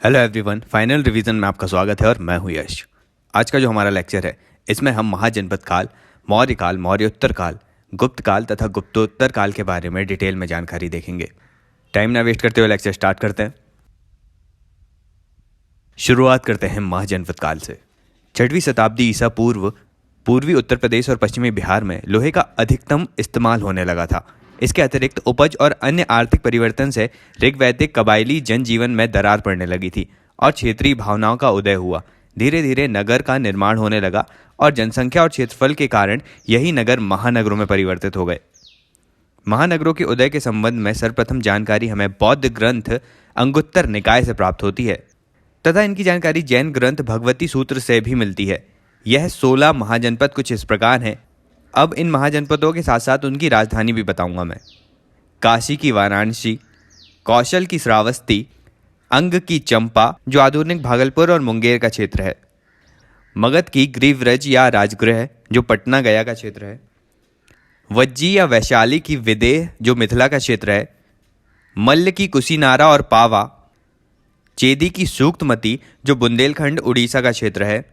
Hello everyone, final revision में आपका स्वागत है और मैं हूं यश। आज का जो हमारा लेक्चर है इसमें हम महाजनपद काल, मौर्य काल, मौर्योत्तर काल, गुप्त काल तथा गुप्तोत्तर काल के बारे में डिटेल में जानकारी देखेंगे। टाइम ना वेस्ट करते हुए लेक्चर स्टार्ट करते हैं। शुरुआत करते हैं महाजनपद काल से। 6वीं शताब्दी ईसा पूर्व पूर्वी उत्तर प्रदेश और पश्चिमी बिहार में लोहे का अधिकतम इस्तेमाल होने लगा था। इसके अतिरिक्त उपज और अन्य आर्थिक परिवर्तन से ऋग्वैदिक कबायली जनजीवन में दरार पड़ने लगी थी और क्षेत्रीय भावनाओं का उदय हुआ। धीरे धीरे नगर का निर्माण होने लगा और जनसंख्या और क्षेत्रफल के कारण यही नगर महानगरों में परिवर्तित हो गए। महानगरों के उदय के संबंध में सर्वप्रथम जानकारी हमें बौद्ध ग्रंथ अंगुत्तर निकाय से प्राप्त होती है तथा इनकी जानकारी जैन ग्रंथ भगवती सूत्र से भी मिलती है। यह 16 महाजनपद कुछ इस प्रकार हैं। अब इन महाजनपदों के साथ साथ उनकी राजधानी भी बताऊंगा मैं। काशी की वाराणसी, कौशल की श्रावस्ती, अंग की चंपा जो आधुनिक भागलपुर और मुंगेर का क्षेत्र है, मगध की ग्रीवरज या राजगृह जो पटना गया का क्षेत्र है, वज्जी या वैशाली की विदेह जो मिथिला का क्षेत्र है, मल्ल की कुशीनारा और पावा, चेदी की सूक्तमती जो बुंदेलखंड उड़ीसा का क्षेत्र है,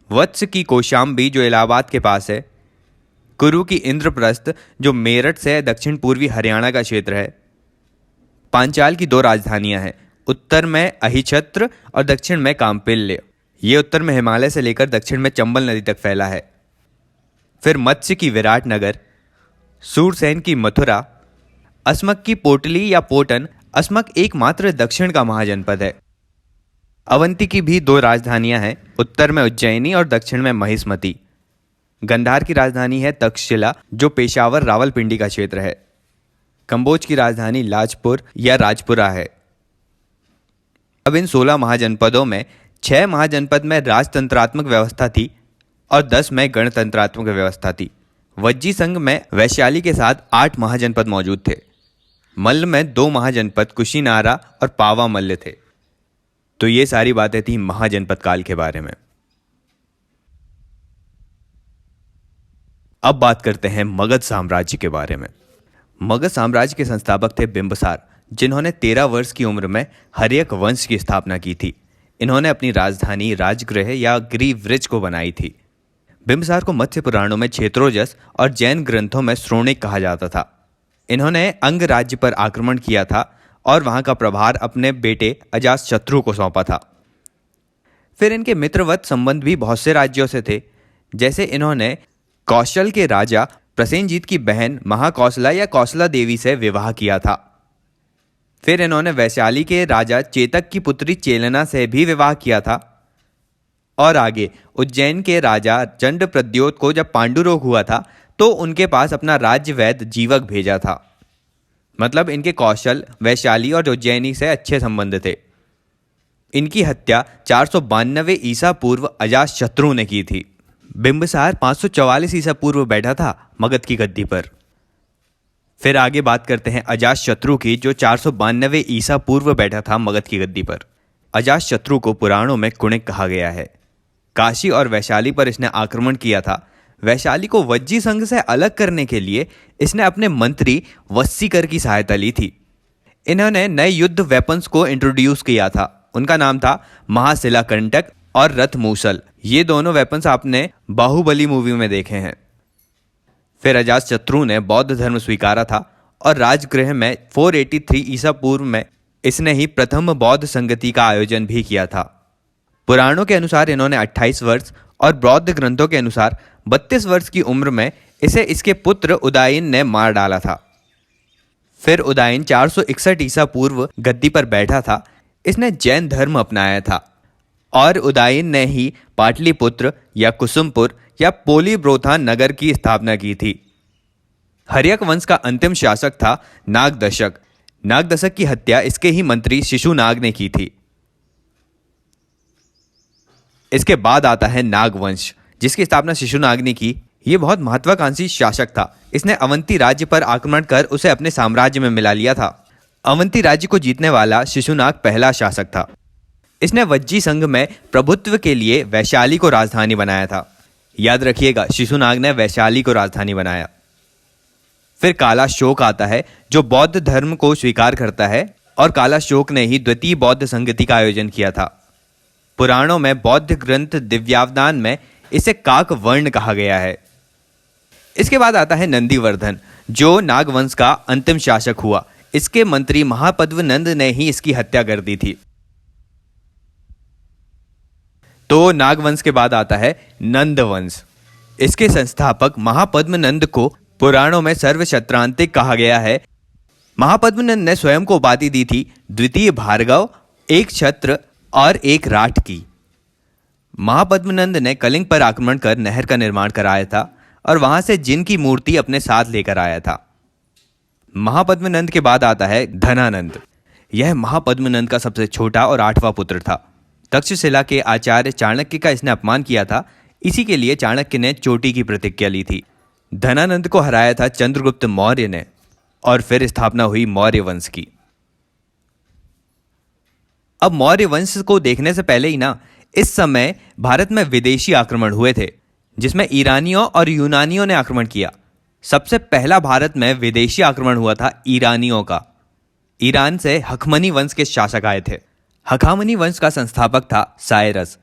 वत्स की कौशाम्बी जो इलाहाबाद के पास है, कुरु की इंद्रप्रस्थ जो मेरठ से दक्षिण पूर्वी हरियाणा का क्षेत्र है। पांचाल की 2 राजधानियां हैं, उत्तर में अहिछत्र और दक्षिण में काम्पिल्य। ये उत्तर में हिमालय से लेकर दक्षिण में चंबल नदी तक फैला है। फिर मत्स्य की विराट नगर, सूरसेन की मथुरा, अस्मक की पोटली या पोटन। अस्मक एकमात्र दक्षिण का महाजनपद है। अवंती की भी 2 राजधानियां हैं, उत्तर में उज्जैनी और दक्षिण में महिष्मती। गंधार की राजधानी है तक्षशिला जो पेशावर रावलपिंडी का क्षेत्र है। कंबोज की राजधानी लाजपुर या राजपुरा है। अब इन 16 महाजनपदों में 6 महाजनपद में राजतंत्रात्मक व्यवस्था थी और 10 में गणतंत्रात्मक व्यवस्था थी। वज्जी संघ में वैशाली के साथ 8 महाजनपद मौजूद थे। मल्ल में 2 महाजनपद कुशीनारा और पावा मल्ल थे। तो ये सारी बातें थी महाजनपद काल के बारे में। अब बात करते हैं मगध साम्राज्य के बारे में। मगध साम्राज्य के संस्थापक थे बिंबिसार, जिन्होंने 13 वर्ष की उम्र में हर्यक वंश की स्थापना की थी। इन्होंने अपनी राजधानी राजगृह या ग्रीवृज को बनाई थी। बिंबिसार को मत्स्य पुराणों में क्षेत्रोजस और जैन ग्रंथों में श्रोणिक कहा जाता था। इन्होंने अंग राज्य पर आक्रमण किया था और वहां का प्रभार अपने बेटे अजातशत्रु को सौंपा था। फिर इनके मित्रवत संबंध भी बहुत से राज्यों से थे। जैसे इन्होंने कौशल के राजा प्रसेनजीत की बहन महाकौशला या कौशला देवी से विवाह किया था। फिर इन्होंने वैशाली के राजा चेतक की पुत्री चेलना से भी विवाह किया था। और आगे उज्जैन के राजा चंड प्रद्योत को जब पांडुरोग हुआ था तो उनके पास अपना राज्य वैद्य जीवक भेजा था। मतलब इनके कौशल, वैशाली और उज्जैनी से अच्छे संबंध थे। इनकी हत्या 492 ईसा पूर्व अजातशत्रु ने की थी। बिंबिसार 544 ईसा पूर्व बैठा था मगध की गद्दी पर। फिर आगे बात करते हैं अजातशत्रु की, जो 492 ईसा पूर्व बैठा था मगध की गद्दी पर। अजातशत्रु को पुराणों में कुणिक कहा गया है। काशी और वैशाली पर इसने आक्रमण किया था। वैशाली को वज्जी संघ से अलग करने के लिए इसने अपने मंत्री वस्सीकर की सहायता ली थी। इन्होंने नए युद्ध वेपन्स को इंट्रोड्यूस किया था। उनका नाम था महाशिला कंटक और रथ मूसल। ये दोनों वेपन्स आपने बाहुबली मूवी में देखे हैं। फिर अजातशत्रु ने बौद्ध धर्म स्वीकारा था और राजगृह में 483 ईसा पूर्व में इसने ही प्रथम बौद्ध संगति का आयोजन भी किया था। पुराणों के अनुसार इन्होंने 28 वर्ष और बौद्ध ग्रंथों के अनुसार 32 वर्ष की उम्र में इसे इसके पुत्र उदायन ने मार डाला था। फिर उदायन 461 ईसा पूर्व गद्दी पर बैठा था। इसने जैन धर्म अपनाया था और उदायन ने ही पाटलिपुत्र या कुसुमपुर या पोलीब्रोथा नगर की स्थापना की थी। हर्यक वंश का अंतिम शासक था नागदशक। नागदशक की हत्या इसके ही मंत्री शिशुनाग ने की थी। इसके बाद आता है नागवंश, जिसकी स्थापना शिशुनाग ने की। यह बहुत महत्वाकांक्षी शासक था। इसने अवंती राज्य पर आक्रमण कर उसे अपने साम्राज्य में मिला लिया था। अवंती राज्य को जीतने वाला शिशुनाग पहला शासक था। इसने वज्जी संघ में प्रभुत्व के लिए वैशाली को राजधानी बनाया था। याद रखिएगा, शिशुनाग ने वैशाली को राजधानी बनाया। फिर काला शोक आता है जो बौद्ध धर्म को स्वीकार करता है और कालाशोक ने ही द्वितीय बौद्ध संगति का आयोजन किया था। पुराणों में बौद्ध ग्रंथ दिव्यावदान में इसे काक वर्ण कहा गया है। इसके बाद आता है नंदीवर्धन, जो नागवंश का अंतिम शासक हुआ। इसके मंत्री महापद्मनंद ने ही इसकी हत्या कर दी थी। तो नागवंश के बाद आता है नंदवंश। इसके संस्थापक महापद्मनंद को पुराणों में सर्वक्षत्रांतिक कहा गया है। महापद्मनंद ने स्वयं को उपाधि दी थी द्वितीय भार्गव, एक छत्र और एक राठ की। महापद्मनंद ने कलिंग पर आक्रमण कर नहर का निर्माण कराया था और वहां से जिन की मूर्ति अपने साथ लेकर आया था। महापद्मनंद के बाद आता है धनानंद। यह महापद्मनंद का सबसे छोटा और 8वां पुत्र था। तक्षशिला के आचार्य चाणक्य का इसने अपमान किया था, इसी के लिए चाणक्य ने चोटी की प्रतिज्ञा ली थी। धनानंद को हराया था चंद्रगुप्त मौर्य ने और फिर स्थापना हुई मौर्य वंश की। अब मौर्य वंश को देखने से पहले ही ना, इस समय भारत में विदेशी आक्रमण हुए थे, जिसमें ईरानियों और यूनानियों ने आक्रमण किया। सबसे पहला भारत में विदेशी आक्रमण हुआ था ईरानियों का। ईरान से हखमनी वंश के शासक आए थे। हखामनी वंश का संस्थापक था सायरस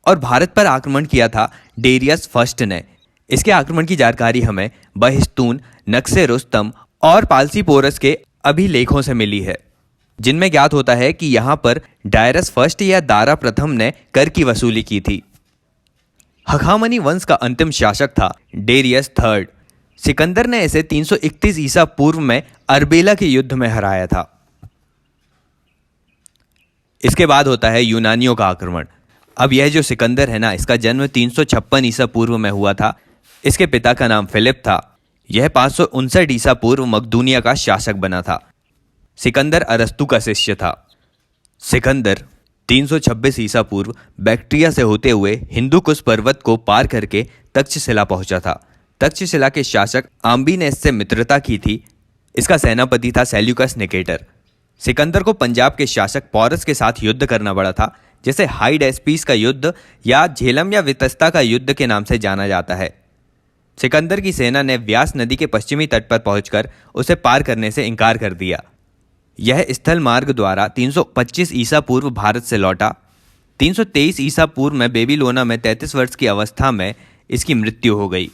और भारत पर आक्रमण किया था डेरियस फर्स्ट ने। इसके आक्रमण की जानकारी हमें बहिस्तून, नक्शे रुस्तम और पालसी पोरस के अभिलेखों से मिली है, जिनमें ज्ञात होता है कि यहां पर डायरस फर्स्ट या दारा प्रथम ने कर की वसूली की थी। हखामनी वंश का अंतिम शासक था डेरियस थर्ड। सिकंदर ने इसे 331 ईसा पूर्व में अर्बेला के युद्ध में हराया था। इसके बाद होता है यूनानियों का आक्रमण। अब यह जो सिकंदर है ना, इसका जन्म 356 ईसा पूर्व में हुआ था। इसके पिता का नाम फिलिप था। यह 559 ईसा पूर्व मकदूनिया का शासक बना था। सिकंदर अरस्तु का शिष्य था। सिकंदर 326 ईसा पूर्व बैक्ट्रिया से होते हुए हिंदू कुश पर्वत को पार करके तक्षशिला पहुंचा था। तक्षशिला के शासक आम्बी ने इससे मित्रता की थी। इसका सेनापति था सेल्यूकस निकेटर। सिकंदर को पंजाब के शासक पौरस के साथ युद्ध करना पड़ा था, जिसे हाइडेस्पीस का युद्ध या झेलम या वितस्ता का युद्ध के नाम से जाना जाता है। सिकंदर की सेना ने व्यास नदी के पश्चिमी तट पर पहुंचकर उसे पार करने से इनकार कर दिया। यह स्थल मार्ग द्वारा 325 ईसा पूर्व भारत से लौटा। 323 ईसा पूर्व में बेबीलोना में 33 वर्ष की अवस्था में इसकी मृत्यु हो गई।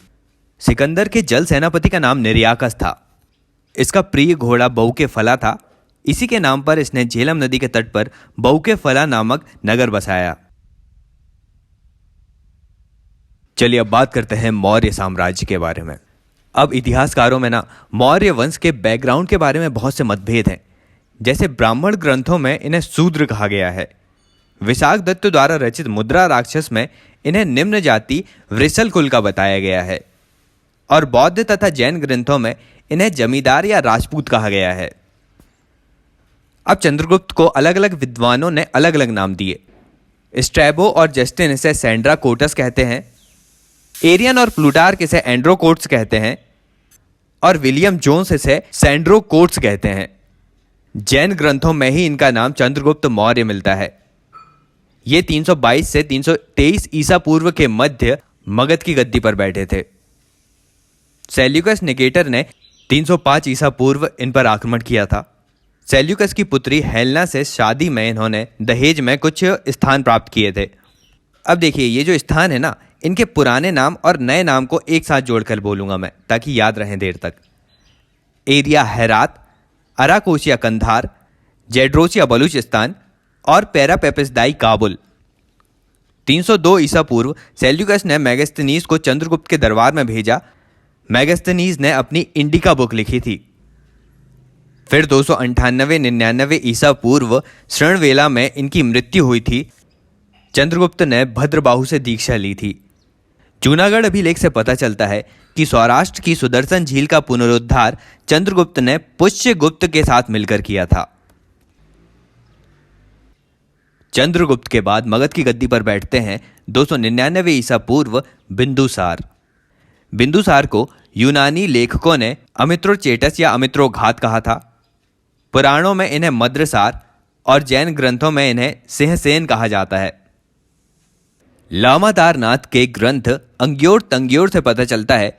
सिकंदर के जल सेनापति का नाम निर्याकस था। इसका प्रिय घोड़ा बहुके फला था। इसी के नाम पर इसने झेलम नदी के तट पर बहुके फला नामक नगर बसाया। चलिए अब बात करते हैं मौर्य साम्राज्य के बारे में। अब इतिहासकारों में ना मौर्य वंश के बैकग्राउंड के बारे में बहुत से मतभेद हैं। जैसे ब्राह्मण ग्रंथों में इन्हें शूद्र कहा गया है। विशाख दत्त द्वारा रचित मुद्रा राक्षस में इन्हें निम्न जाति वृषल कुल का बताया गया है और बौद्ध तथा जैन ग्रंथों में इन्हें जमींदार या राजपूत कहा गया है। अब चंद्रगुप्त को अलग अलग विद्वानों ने अलग अलग नाम दिए। स्ट्रैबो और जस्टिन इसे सेंड्रा कोटस कहते हैं। एरियन और प्लूटार्क इसे एंड्रोकोट्स कहते हैं और विलियम जोन्स इसे सैंड्रोकोट्स कहते हैं। जैन ग्रंथों में ही इनका नाम चंद्रगुप्त मौर्य मिलता है। ये 322 से 323 ईसा पूर्व के मध्य मगध की गद्दी पर बैठे थे। सेल्यूकस निकेटर ने 305 ईसा पूर्व इन पर आक्रमण किया था। सेल्यूकस की पुत्री हेलेना से शादी में इन्होंने दहेज में कुछ स्थान प्राप्त किए थे। अब देखिए, ये जो स्थान है ना, इनके पुराने नाम और नए नाम को एक साथ जोड़कर बोलूंगा मैं, ताकि याद रहें देर तक। एरिया हेरात, अराकोसिया कंधार, जेड्रोसिया बलूचिस्तान और पेरापेपिसदाई काबुल। 302 ईसा पूर्व सेल्यूकस ने मेगास्थनीज को चंद्रगुप्त के दरबार में भेजा। मेगास्थनीज ने अपनी इंडिका बुक लिखी थी। फिर 298-99 ईसा पूर्व श्रणवेला में इनकी मृत्यु हुई थी। चंद्रगुप्त ने भद्रबाहु से दीक्षा ली थी। जूनागढ़ अभिलेख से पता चलता है कि सौराष्ट्र की सुदर्शन झील का पुनरुद्धार चंद्रगुप्त ने पुष्यगुप्त के साथ मिलकर किया था। चंद्रगुप्त के बाद मगध की गद्दी पर बैठते हैं 299 ईसा पूर्व बिंदुसार। बिंदुसार को यूनानी लेखकों ने अमित्रोचेटस या अमित्रोघात कहा था। पुराणों में इन्हें मद्रसार और जैन ग्रंथों में इन्हें सिंहसेन कहा जाता है। लामादारनाथ के ग्रंथ अंग्योर तंग्योर से पता चलता है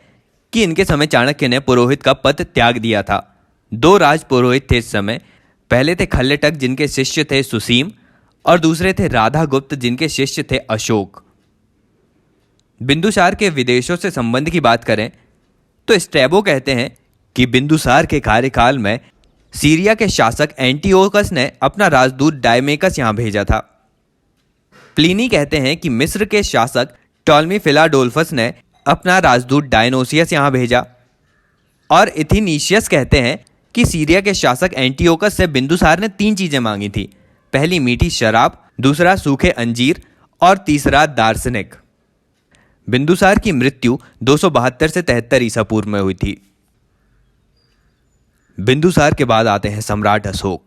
कि इनके समय चाणक्य ने पुरोहित का पद त्याग दिया था। 2 राज पुरोहित थे इस समय। पहले थे खल्लेटक जिनके शिष्य थे सुसीम और दूसरे थे राधागुप्त जिनके शिष्य थे अशोक। बिंदुसार के विदेशों से संबंध की बात करें तो स्ट्रैबो कहते हैं कि बिंदुसार के कार्यकाल में सीरिया के शासक एंटिओकस ने अपना राजदूत डायमेकस यहां भेजा था। प्लिनी कहते हैं कि मिस्र के शासक टॉलमी फिलाडोल्फस ने अपना राजदूत डायनोसियस यहां भेजा। और इथिनीशियस कहते हैं कि सीरिया के शासक एंटिओकस से बिंदुसार ने 3 चीजें मांगी थी। पहली मीठी शराब, दूसरा सूखे अंजीर और तीसरा दार्शनिक। बिंदुसार की मृत्यु 272 से 73 ईसा पूर्व में हुई थी। बिंदुसार के बाद आते हैं सम्राट अशोक।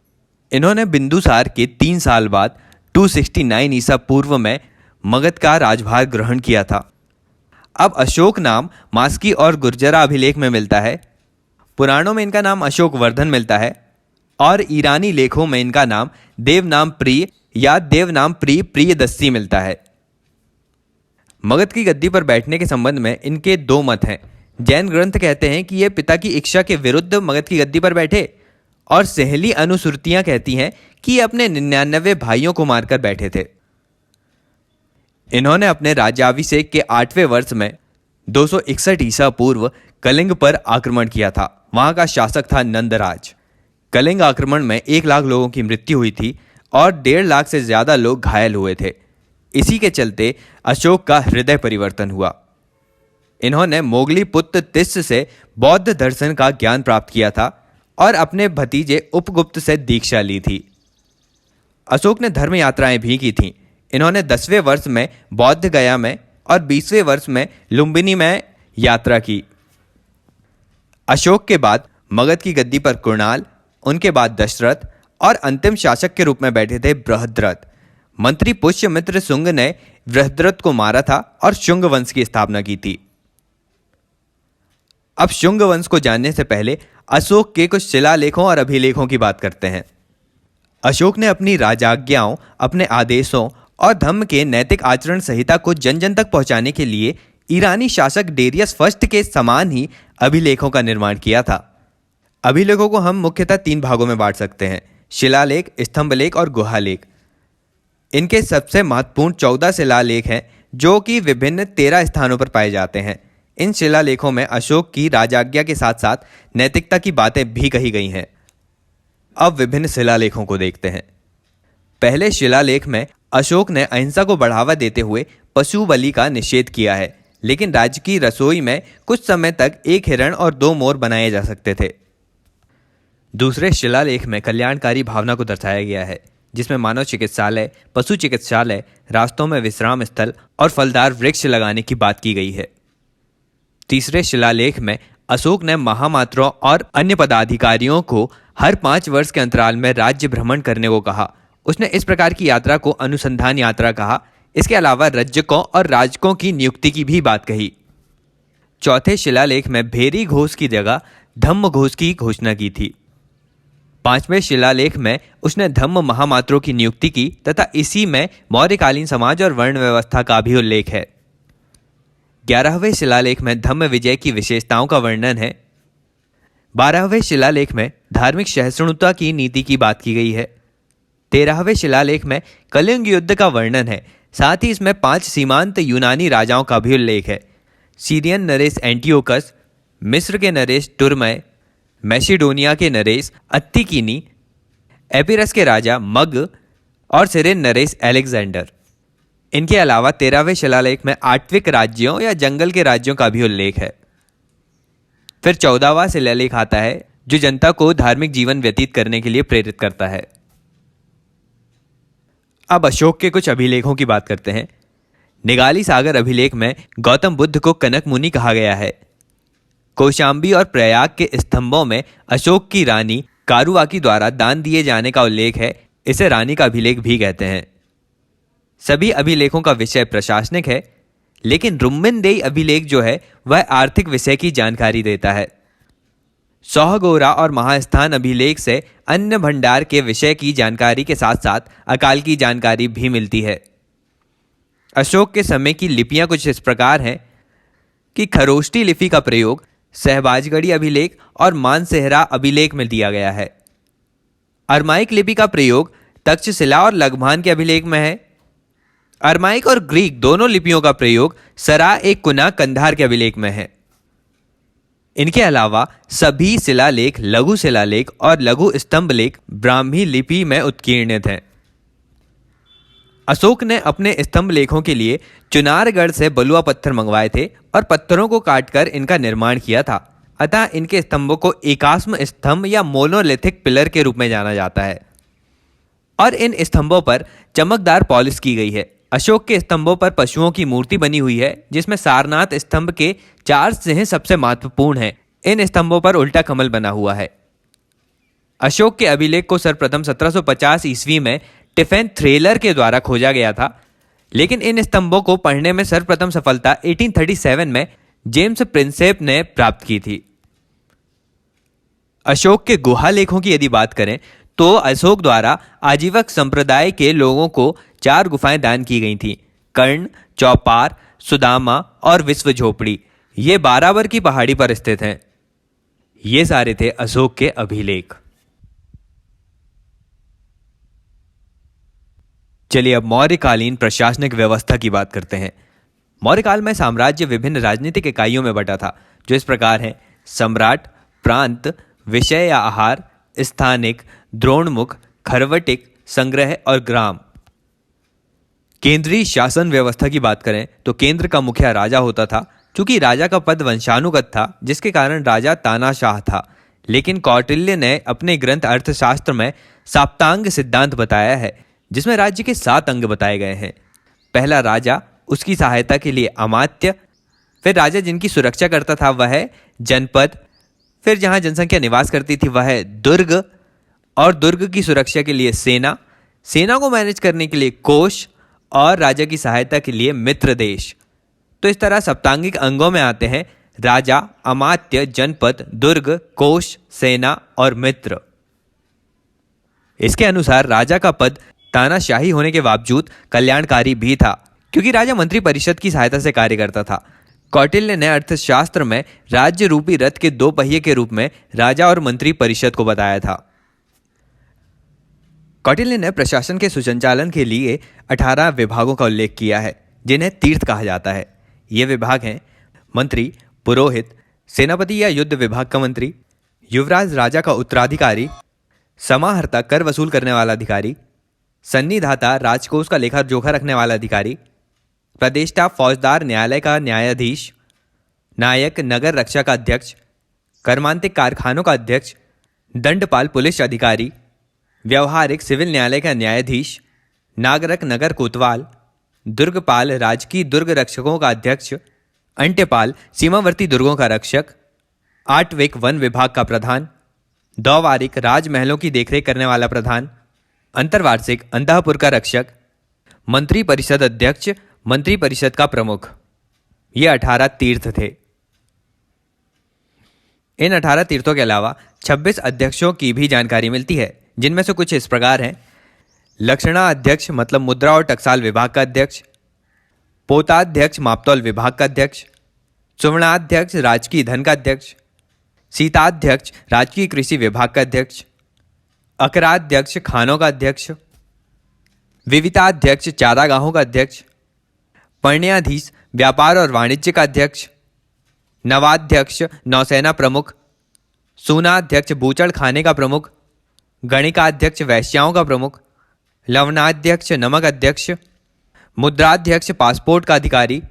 इन्होंने बिंदुसार के 3 साल बाद 269 ईसा पूर्व में मगध का राजभार ग्रहण किया था। अब अशोक नाम मास्की और गुर्जरा अभिलेख में मिलता है। पुराणों में इनका नाम अशोक वर्धन मिलता है और ईरानी लेखों में इनका नाम देवनाम प्रिय या देवनाम प्रिय प्रियदस्सी मिलता है। मगध की गद्दी पर बैठने के संबंध में इनके 2 मत हैं। जैन ग्रंथ कहते हैं कि ये पिता की इच्छा के विरुद्ध मगध की गद्दी पर बैठे और सहेली अनुश्रुतियां कहती हैं कि ये अपने 99 भाइयों को मारकर बैठे थे। इन्होंने अपने राज्याभिषेक के 8वें वर्ष में 261 ईसा पूर्व कलिंग पर आक्रमण किया था। वहां का शासक था नंदराज। कलिंग आक्रमण में 1 लाख लोगों की मृत्यु हुई थी और 1.5 लाख से ज्यादा लोग घायल हुए थे। इसी के चलते अशोक का हृदय परिवर्तन हुआ। इन्होंने मोगली पुत्र तिस्स से बौद्ध दर्शन का ज्ञान प्राप्त किया था और अपने भतीजे उपगुप्त से दीक्षा ली थी। अशोक ने धर्म यात्राएं भी की थीं। इन्होंने 10वें वर्ष में बौद्ध गया में और 20वें वर्ष में लुम्बिनी में यात्रा की। अशोक के बाद मगध की गद्दी पर कुणाल, उनके बाद दशरथ और अंतिम शासक के रूप में बैठे थे बृहद्रथ। मंत्री पुष्यमित्र शुंग ने बृहद्रथ को मारा था और शुंग वंश की स्थापना की थी। अब शुंग वंश को जानने से पहले अशोक के कुछ शिलालेखों और अभिलेखों की बात करते हैं। अशोक ने अपनी राजाज्ञाओं, अपने आदेशों और धम्म के नैतिक आचरण संहिता को जन जन तक पहुंचाने के लिए ईरानी शासक डेरियस फर्स्ट के समान ही अभिलेखों का निर्माण किया था। अभिलेखों को हम मुख्यतः 3 भागों में बांट सकते हैं: शिलालेख, स्तंभलेख और गुहालेख। इनके सबसे महत्वपूर्ण 14 शिलालेख हैं जो कि विभिन्न 13 स्थानों पर पाए जाते हैं। इन शिलालेखों में अशोक की राजाज्ञा के साथ साथ नैतिकता की बातें भी कही गई हैं। अब विभिन्न शिलालेखों को देखते हैं। पहले शिलालेख में अशोक ने अहिंसा को बढ़ावा देते हुए पशु बलि का निषेध किया है, लेकिन राज्य की रसोई में कुछ समय तक 1 हिरण और 2 मोर बनाए जा सकते थे। दूसरे शिलालेख में कल्याणकारी भावना को दर्शाया गया है, जिसमें मानव चिकित्सालय, पशु चिकित्सालय, रास्तों में विश्राम स्थल और फलदार वृक्ष लगाने की बात की गई है। तीसरे शिलालेख में अशोक ने महामात्रों और अन्य पदाधिकारियों को हर 5 वर्ष के अंतराल में राज्य भ्रमण करने को कहा। उसने इस प्रकार की यात्रा को अनुसंधान यात्रा कहा। इसके अलावा रज्जकों और राजकों की नियुक्ति की भी बात कही। चौथे शिलालेख में भेरी घोष की जगह धम्म घोष की घोषणा की थी। 5वें शिलालेख में उसने धम्म महामात्रों की नियुक्ति की तथा इसी में मौर्यकालीन समाज और वर्ण व्यवस्था का भी उल्लेख है। 11वें शिलालेख में धम्म विजय की विशेषताओं का वर्णन है। 12वें शिलालेख में धार्मिक सहिष्णुता की नीति की बात की गई है। 13वें शिलालेख में कलिंग युद्ध का वर्णन है। साथ ही इसमें 5 सीमांत यूनानी राजाओं का भी उल्लेख है: सीरियन नरेश एंटियोकस, मिस्र के नरेश टुरमय, मैसिडोनिया के नरेश अत्तिकीनी, एपिरस के राजा मग और सिरेन नरेश अलेक्जेंडर। इनके अलावा 13वें शिलालेख में आट्विक राज्यों या जंगल के राज्यों का भी उल्लेख है। फिर 14वां शिलालेख आता है जो जनता को धार्मिक जीवन व्यतीत करने के लिए प्रेरित करता है। अब अशोक के कुछ अभिलेखों की बात करते हैं। निगाली सागर अभिलेख में गौतम बुद्ध को कनक मुनि कहा गया है। कौशाम्बी और प्रयाग के स्तंभों में अशोक की रानी कारुवाकी द्वारा दान दिए जाने का उल्लेख है। इसे रानी का अभिलेख भी कहते हैं। सभी अभिलेखों का विषय प्रशासनिक है, लेकिन रुम्मिनदेई अभिलेख जो है वह आर्थिक विषय की जानकारी देता है। सौहगोरा और महास्थान अभिलेख से अन्न भंडार के विषय की जानकारी के साथ साथ अकाल की जानकारी भी मिलती है। अशोक के समय की लिपियां कुछ इस प्रकार हैं कि खरोष्टी लिपि का प्रयोग सहबाजगढ़ी अभिलेख और मानसेहरा अभिलेख में दिया गया है। अरमाइक लिपि का प्रयोग तक्षशिला और लघुमान के अभिलेख में है। अरमाइक और ग्रीक दोनों लिपियों का प्रयोग सरा ए कुना कंधार के अभिलेख में है। इनके अलावा सभी शिलालेख, लघु शिलालेख और लघु स्तंभलेख ब्राह्मी लिपि में उत्कीर्णित हैं। अशोक ने अपने स्तंभ लेखों के लिए चुनारगढ़ से बलुआ पत्थर मंगवाए थे और पत्थरों को काटकर इनका निर्माण किया था। अतः इनके स्तंभों को एकास्म स्तंभ या मोनोलिथिक पिलर के रूप में जाना जाता है और इन स्तंभों पर चमकदार पॉलिश की गई है। अशोक के स्तंभों पर पशुओं की मूर्ति बनी हुई है, जिसमें सारनाथ स्तंभ के 4 सिंह सबसे महत्वपूर्ण हैं। इन स्तंभों पर उल्टा कमल बना हुआ है। अशोक के अभिलेख को सर्वप्रथम 1750 ईस्वी में टिफेन थ्रेलर के द्वारा खोजा गया था, लेकिन इन स्तंभों को पढ़ने में सर्वप्रथम सफलता 1837 में जेम्स प्रिंसेप ने प्राप्त की थी। अशोक के गुहा लेखों की यदि बात करें तो अशोक द्वारा आजीवक संप्रदाय के लोगों को 4 गुफाएं दान की गई थीं। कर्ण, चौपार, सुदामा और विश्व झोपड़ी ये बारावर की पहाड़ी पर स्थित हैं। ये सारे थे अशोक के अभिलेख। चलिए अब मौर्यकालीन प्रशासनिक व्यवस्था की बात करते हैं। मौर्यकाल में साम्राज्य विभिन्न राजनीतिक इकाइयों में बटा था, जो इस प्रकार हैं: सम्राट, प्रांत, विषय या आहार, स्थानिक, द्रोणमुख, खरवटिक, संग्रह और ग्राम। केंद्रीय शासन व्यवस्था की बात करें तो केंद्र का मुखिया राजा होता था। चूंकि राजा का पद वंशानुगत था, जिसके कारण राजा तानाशाह था, लेकिन कौटिल्य ने अपने ग्रंथ अर्थशास्त्र में साप्तांग सिद्धांत बताया है, जिसमें राज्य के 7 अंग बताए गए हैं। पहला राजा, उसकी सहायता के लिए अमात्य, फिर राजा जिनकी सुरक्षा करता था वह है जनपद, फिर जहां जनसंख्या निवास करती थी वह है दुर्ग, और दुर्ग की सुरक्षा के लिए सेना, सेना को मैनेज करने के लिए कोश, और राजा की सहायता के लिए मित्र देश। तो इस तरह सप्तांगिक अंगों में आते हैं राजा, अमात्य, जनपद, दुर्ग, कोश, सेना और मित्र। इसके अनुसार राजा का पद तानाशाही होने के बावजूद कल्याणकारी भी था, क्योंकि राजा मंत्री परिषद की सहायता से कार्य करता था। कौटिल्य ने अर्थशास्त्र में राज्य रूपी रथ के 2 पहिए के रूप में राजा और मंत्री परिषद को बताया था। कौटिल्य ने प्रशासन के सुसंचालन के लिए 18 विभागों का उल्लेख किया है, जिन्हें तीर्थ कहा जाता है। ये विभाग हैं: मंत्री, पुरोहित, सेनापति या युद्ध विभाग का मंत्री, युवराज राजा का उत्तराधिकारी, समाहर्ता कर वसूल करने वाला अधिकारी, सन्निधाता राजकोष का लेखा जोखा रखने वाला अधिकारी, प्रदेष्टा फौजदार न्यायालय का न्यायाधीश, नायक नगर रक्षा का अध्यक्ष, कर्मांतिक कारखानों का अध्यक्ष, दंडपाल पुलिस अधिकारी, व्यवहारिक सिविल न्यायालय का न्यायाधीश, नागरक नगर कोतवाल, दुर्गपाल राजकीय दुर्ग रक्षकों का अध्यक्ष, अंट्यपाल सीमावर्ती दुर्गों का रक्षक, आटविक वन विभाग का प्रधान, दौवारिक राजमहलों की देखरेख करने वाला प्रधान, अंतर्वार्षिक अंतःपुर का रक्षक, मंत्री परिषद अध्यक्ष, मंत्री परिषद का प्रमुख। ये 18 तीर्थ थे। इन 18 तीर्थों के अलावा 26 अध्यक्षों की भी जानकारी मिलती है, जिनमें से कुछ इस प्रकार हैं: लक्षणा अध्यक्ष मतलब मुद्रा और टकसाल विभाग का अध्यक्ष, पोताध्यक्ष मापतौल विभाग का अध्यक्ष, सुवर्णाध्यक्ष राजकीय धन का अध्यक्ष, सीताध्यक्ष राजकीय कृषि विभाग का अध्यक्ष, अकराध्यक्ष खानों का अध्यक्ष, विविताध्यक्ष चारागाहों का अध्यक्ष, पर्ण्याधीश व्यापार और वाणिज्य का अध्यक्ष, नवाध्यक्ष नौसेना प्रमुख, सूनाध्यक्ष बूचड़ खाने का प्रमुख, गणिकाध्यक्ष वैश्याओं का प्रमुख, लवणाध्यक्ष नमक अध्यक्ष, मुद्राध्यक्ष पासपोर्ट का अधिकारी,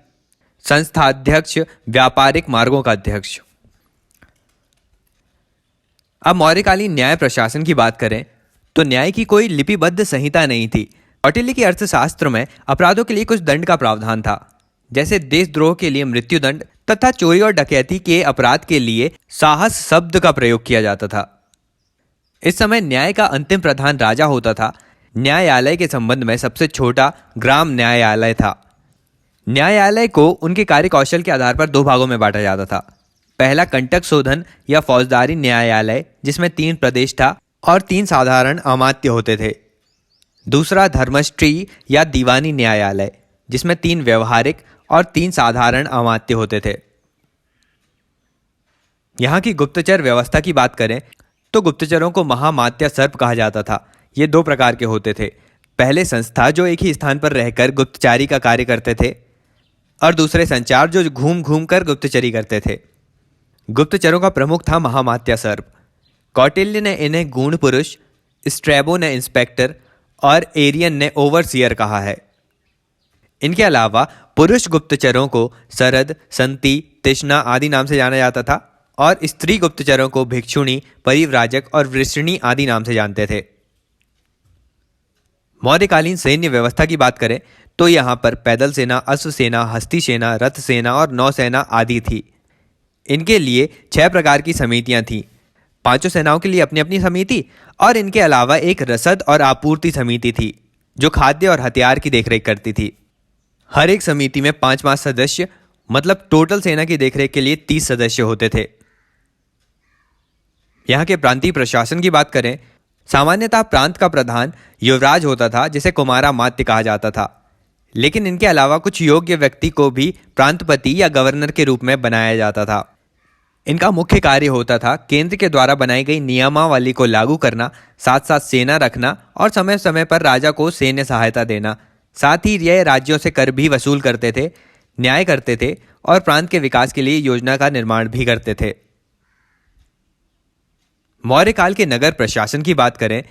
संस्थाध्यक्ष व्यापारिक मार्गों का अध्यक्ष। अब मौर्यकालीन न्याय प्रशासन की बात करें तो न्याय की कोई लिपिबद्ध संहिता नहीं थी। कौटिल्य के अर्थशास्त्र में अपराधों के लिए कुछ दंड का प्रावधान था, जैसे देशद्रोह के लिए मृत्युदंड तथा चोरी और डकैती के अपराध के लिए साहस शब्द का प्रयोग किया जाता था। इस समय न्याय का अंतिम प्रधान राजा होता था। न्यायालय के संबंध में सबसे छोटा ग्राम न्यायालय था। न्यायालय को उनके कार्यकौशल के आधार पर 2 भागों में बांटा जाता था। पहला कंटक शोधन या फौजदारी न्यायालय, जिसमें 3 प्रदेष्टा और 3 साधारण अमात्य होते थे। दूसरा धर्मष्ट्री या दीवानी न्यायालय, जिसमें 3 व्यवहारिक और 3 साधारण अमात्य होते थे। यहाँ की गुप्तचर व्यवस्था की बात करें तो गुप्तचरों को महामात्य सर्प कहा जाता था। ये दो प्रकार के होते थे। पहले संस्था जो एक ही स्थान पर रहकर गुप्तचारी का कार्य करते थे, और दूसरे संचार जो घूम घूम कर गुप्तचरी करते थे। गुप्तचरों का प्रमुख था महामात्य सर्प। कौटिल्य ने इन्हें गूढ़ पुरुष, स्ट्रैबो ने इंस्पेक्टर और एरियन ने ओवरसियर कहा है। इनके अलावा पुरुष गुप्तचरों को सरद, संति, तिष्णा आदि नाम से जाना जाता था, और स्त्री गुप्तचरों को भिक्षुणी, परिव्राजक और वृषणी आदि नाम से जानते थे। मौर्यकालीन सैन्य व्यवस्था की बात करें तो यहाँ पर पैदल सेना, अश्व सेना, हस्ती सेना, रथ सेना और नौसेना आदि थी। इनके लिए 6 प्रकार की समितियां थीं। 5 सेनाओं के लिए अपनी अपनी समिति, और इनके अलावा एक रसद और आपूर्ति समिति थी जो खाद्य और हथियार की देखरेख करती थी। हर एक समिति में 5 सदस्य, मतलब टोटल सेना की देखरेख के लिए 30 सदस्य होते थे। यहाँ के प्रांतीय प्रशासन की बात करें, सामान्यतः प्रांत का प्रधान युवराज होता था, जिसे कुमारामात्य कहा जाता था। लेकिन इनके अलावा कुछ योग्य व्यक्ति को भी प्रांतपति या गवर्नर के रूप में बनाया जाता था। इनका मुख्य कार्य होता था केंद्र के द्वारा बनाई गई नियमावली को लागू करना, साथ साथ सेना रखना और समय समय पर राजा को सैन्य सहायता देना। साथ ही यह राज्यों से कर भी वसूल करते थे, न्याय करते थे और प्रांत के विकास के लिए योजना का निर्माण भी करते थे। मौर्य काल के नगर प्रशासन की बात करें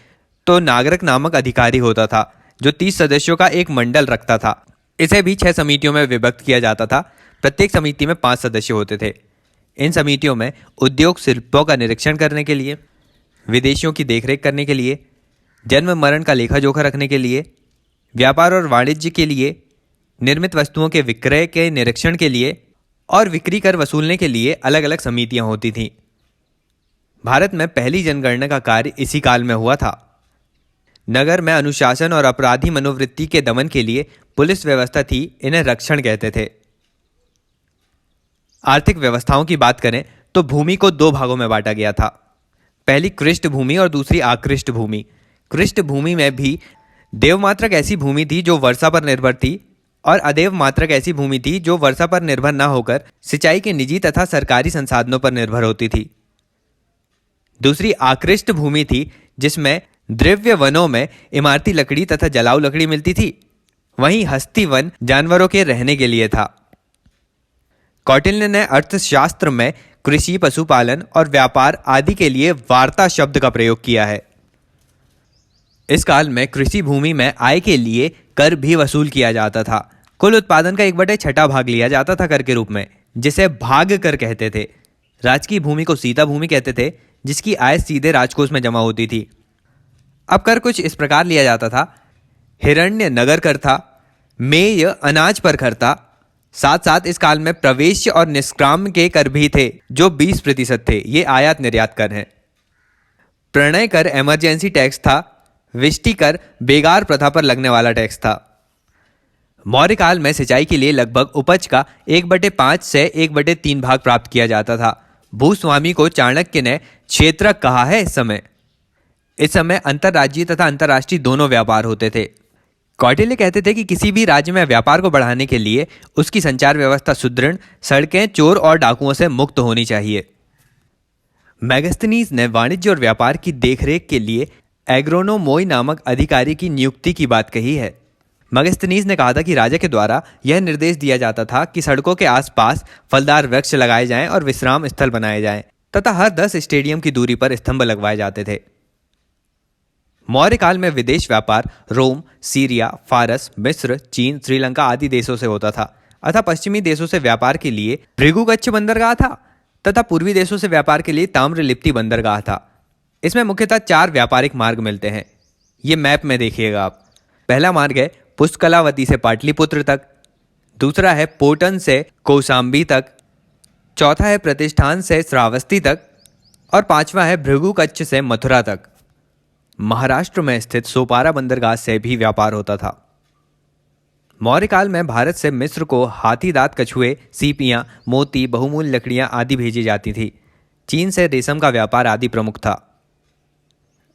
तो नागरक नामक अधिकारी होता था जो 30 सदस्यों का एक मंडल रखता था। इसे भी 6 समितियों में विभक्त किया जाता था। प्रत्येक समिति में 5 सदस्य होते थे। इन समितियों में उद्योग शिल्पों का निरीक्षण करने के लिए, विदेशियों की देखरेख करने के लिए, जन्म मरण का लेखा जोखा रखने के लिए, व्यापार और वाणिज्य के लिए, निर्मित वस्तुओं के विक्रय के निरीक्षण के लिए और बिक्री कर वसूलने के लिए अलग अलग समितियां होती थीं। भारत में पहली जनगणना का कार्य इसी काल में हुआ था। नगर में अनुशासन और अपराधी मनोवृत्ति के दमन के लिए पुलिस व्यवस्था थी। इन्हें रक्षण कहते थे। आर्थिक व्यवस्थाओं की बात करें तो भूमि को 2 भागों में बांटा गया था। पहली कृष्ट भूमि और दूसरी आकृष्ट भूमि। कृष्ट भूमि में भी देवमात्रक ऐसी भूमि थी जो वर्षा पर निर्भर थी, और अदेव मात्रक ऐसी भूमि थी जो वर्षा पर निर्भर न होकर सिंचाई के निजी तथा सरकारी संसाधनों पर निर्भर होती थी। दूसरी आकृष्ट भूमि थी जिसमें द्रव्य वनों में इमारती लकड़ी तथा जलाऊ लकड़ी मिलती थी। वहीं हस्ती वन जानवरों के रहने के लिए था। कौटिल्य ने अर्थशास्त्र में कृषि, पशुपालन और व्यापार आदि के लिए वार्ता शब्द का प्रयोग किया है। इस काल में कृषि भूमि में आय के लिए कर भी वसूल किया जाता था। कुल उत्पादन का 1/6 भाग लिया जाता था कर के रूप में, जिसे भाग कर कहते थे। राजकीय भूमि को सीता भूमि कहते थे, जिसकी आय सीधे राजकोष में जमा होती थी। अब कर कुछ इस प्रकार लिया जाता था। हिरण्य नगर कर था, मेय अनाज पर कर था। साथ साथ इस काल में प्रवेश और निष्क्राम के कर भी थे जो 20% थे। ये आयात निर्यात कर हैं। प्रणय कर इमरजेंसी टैक्स था। विष्टि कर बेगार प्रथा पर लगने वाला टैक्स था। मौर्य काल में सिंचाई के लिए लगभग उपज का 1/5 से 1/3 भाग प्राप्त किया जाता था। भूस्वामी को चाणक्य ने क्षेत्रक कहा है। इस समय अंतर्राज्यीय तथा अंतर्राष्ट्रीय दोनों व्यापार होते थे। कौटिल्य कहते थे कि किसी भी राज्य में व्यापार को बढ़ाने के लिए उसकी संचार व्यवस्था सुदृढ़, सड़कें चोर और डाकुओं से मुक्त होनी चाहिए। मेगास्थनीज ने वाणिज्य और व्यापार की देखरेख के लिए एग्रोनोमोई नामक अधिकारी की नियुक्ति की बात कही है। मेगास्थनीज ने कहा था कि राजा के द्वारा यह निर्देश दिया जाता था कि सड़कों के आसपास फलदार वृक्ष लगाए जाएं और विश्राम स्थल बनाए जाएं तथा हर 10 स्टेडियम की दूरी पर स्तंभ लगवाए जाते थे। मौर्य काल में विदेश व्यापार रोम, सीरिया, फारस, मिस्र, चीन, श्रीलंका आदि देशों से होता था, अतः पश्चिमी देशों से व्यापार के लिए भृगुकच्छ बंदरगाह था तथा पूर्वी देशों से व्यापार के लिए ताम्रलिप्ति बंदरगाह था। इसमें मुख्यतः 4 व्यापारिक मार्ग मिलते हैं। ये मैप में देखिएगा आप। पहला मार्ग है पुष्कलावती से पाटलिपुत्र तक, दूसरा है पोटन से कौशाम्बी तक, चौथा है प्रतिष्ठान से श्रावस्ती तक और 5वां है भृगुकच्छ से मथुरा तक। महाराष्ट्र में स्थित सोपारा बंदरगाह से भी व्यापार होता था। मौर्य काल में भारत से मिस्र को हाथी दांत कछुए, सीपियां, मोती, बहुमूल्य लकड़ियां आदि भेजी जाती थी। चीन से रेशम का व्यापार आदि प्रमुख था।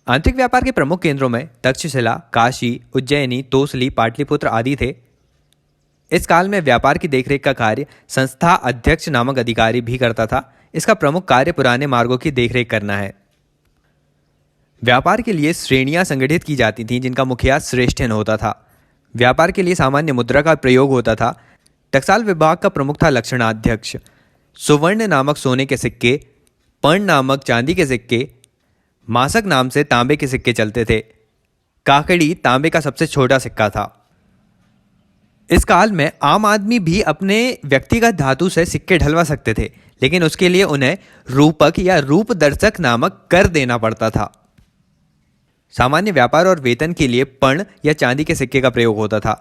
आंतरिक व्यापार के प्रमुख केंद्रों में तक्षशिला, काशी, उज्जैनी, तोसली, पाटलिपुत्र आदि थे। इस काल में व्यापार की देखरेख का कार्य संस्था अध्यक्ष नामक अधिकारी भी करता था। इसका प्रमुख कार्य पुराने मार्गों की देखरेख करना है। व्यापार के लिए श्रेणियां संगठित की जाती थीं जिनका मुखिया श्रेष्ठन होता था। व्यापार के लिए सामान्य मुद्रा का प्रयोग होता था। टकसाल विभाग का प्रमुख था लक्षणाध्यक्ष। सुवर्ण नामक सोने के सिक्के, पर्ण नामक चांदी के सिक्के, मासक नाम से तांबे के सिक्के चलते थे। काकड़ी तांबे का सबसे छोटा सिक्का था। इस काल में आम आदमी भी अपने व्यक्तिगत धातु से सिक्के ढलवा सकते थे, लेकिन उसके लिए उन्हें रूपक या रूपदर्शक नामक कर देना पड़ता था। सामान्य व्यापार और वेतन के लिए पर्ण या चांदी के सिक्के का प्रयोग होता था।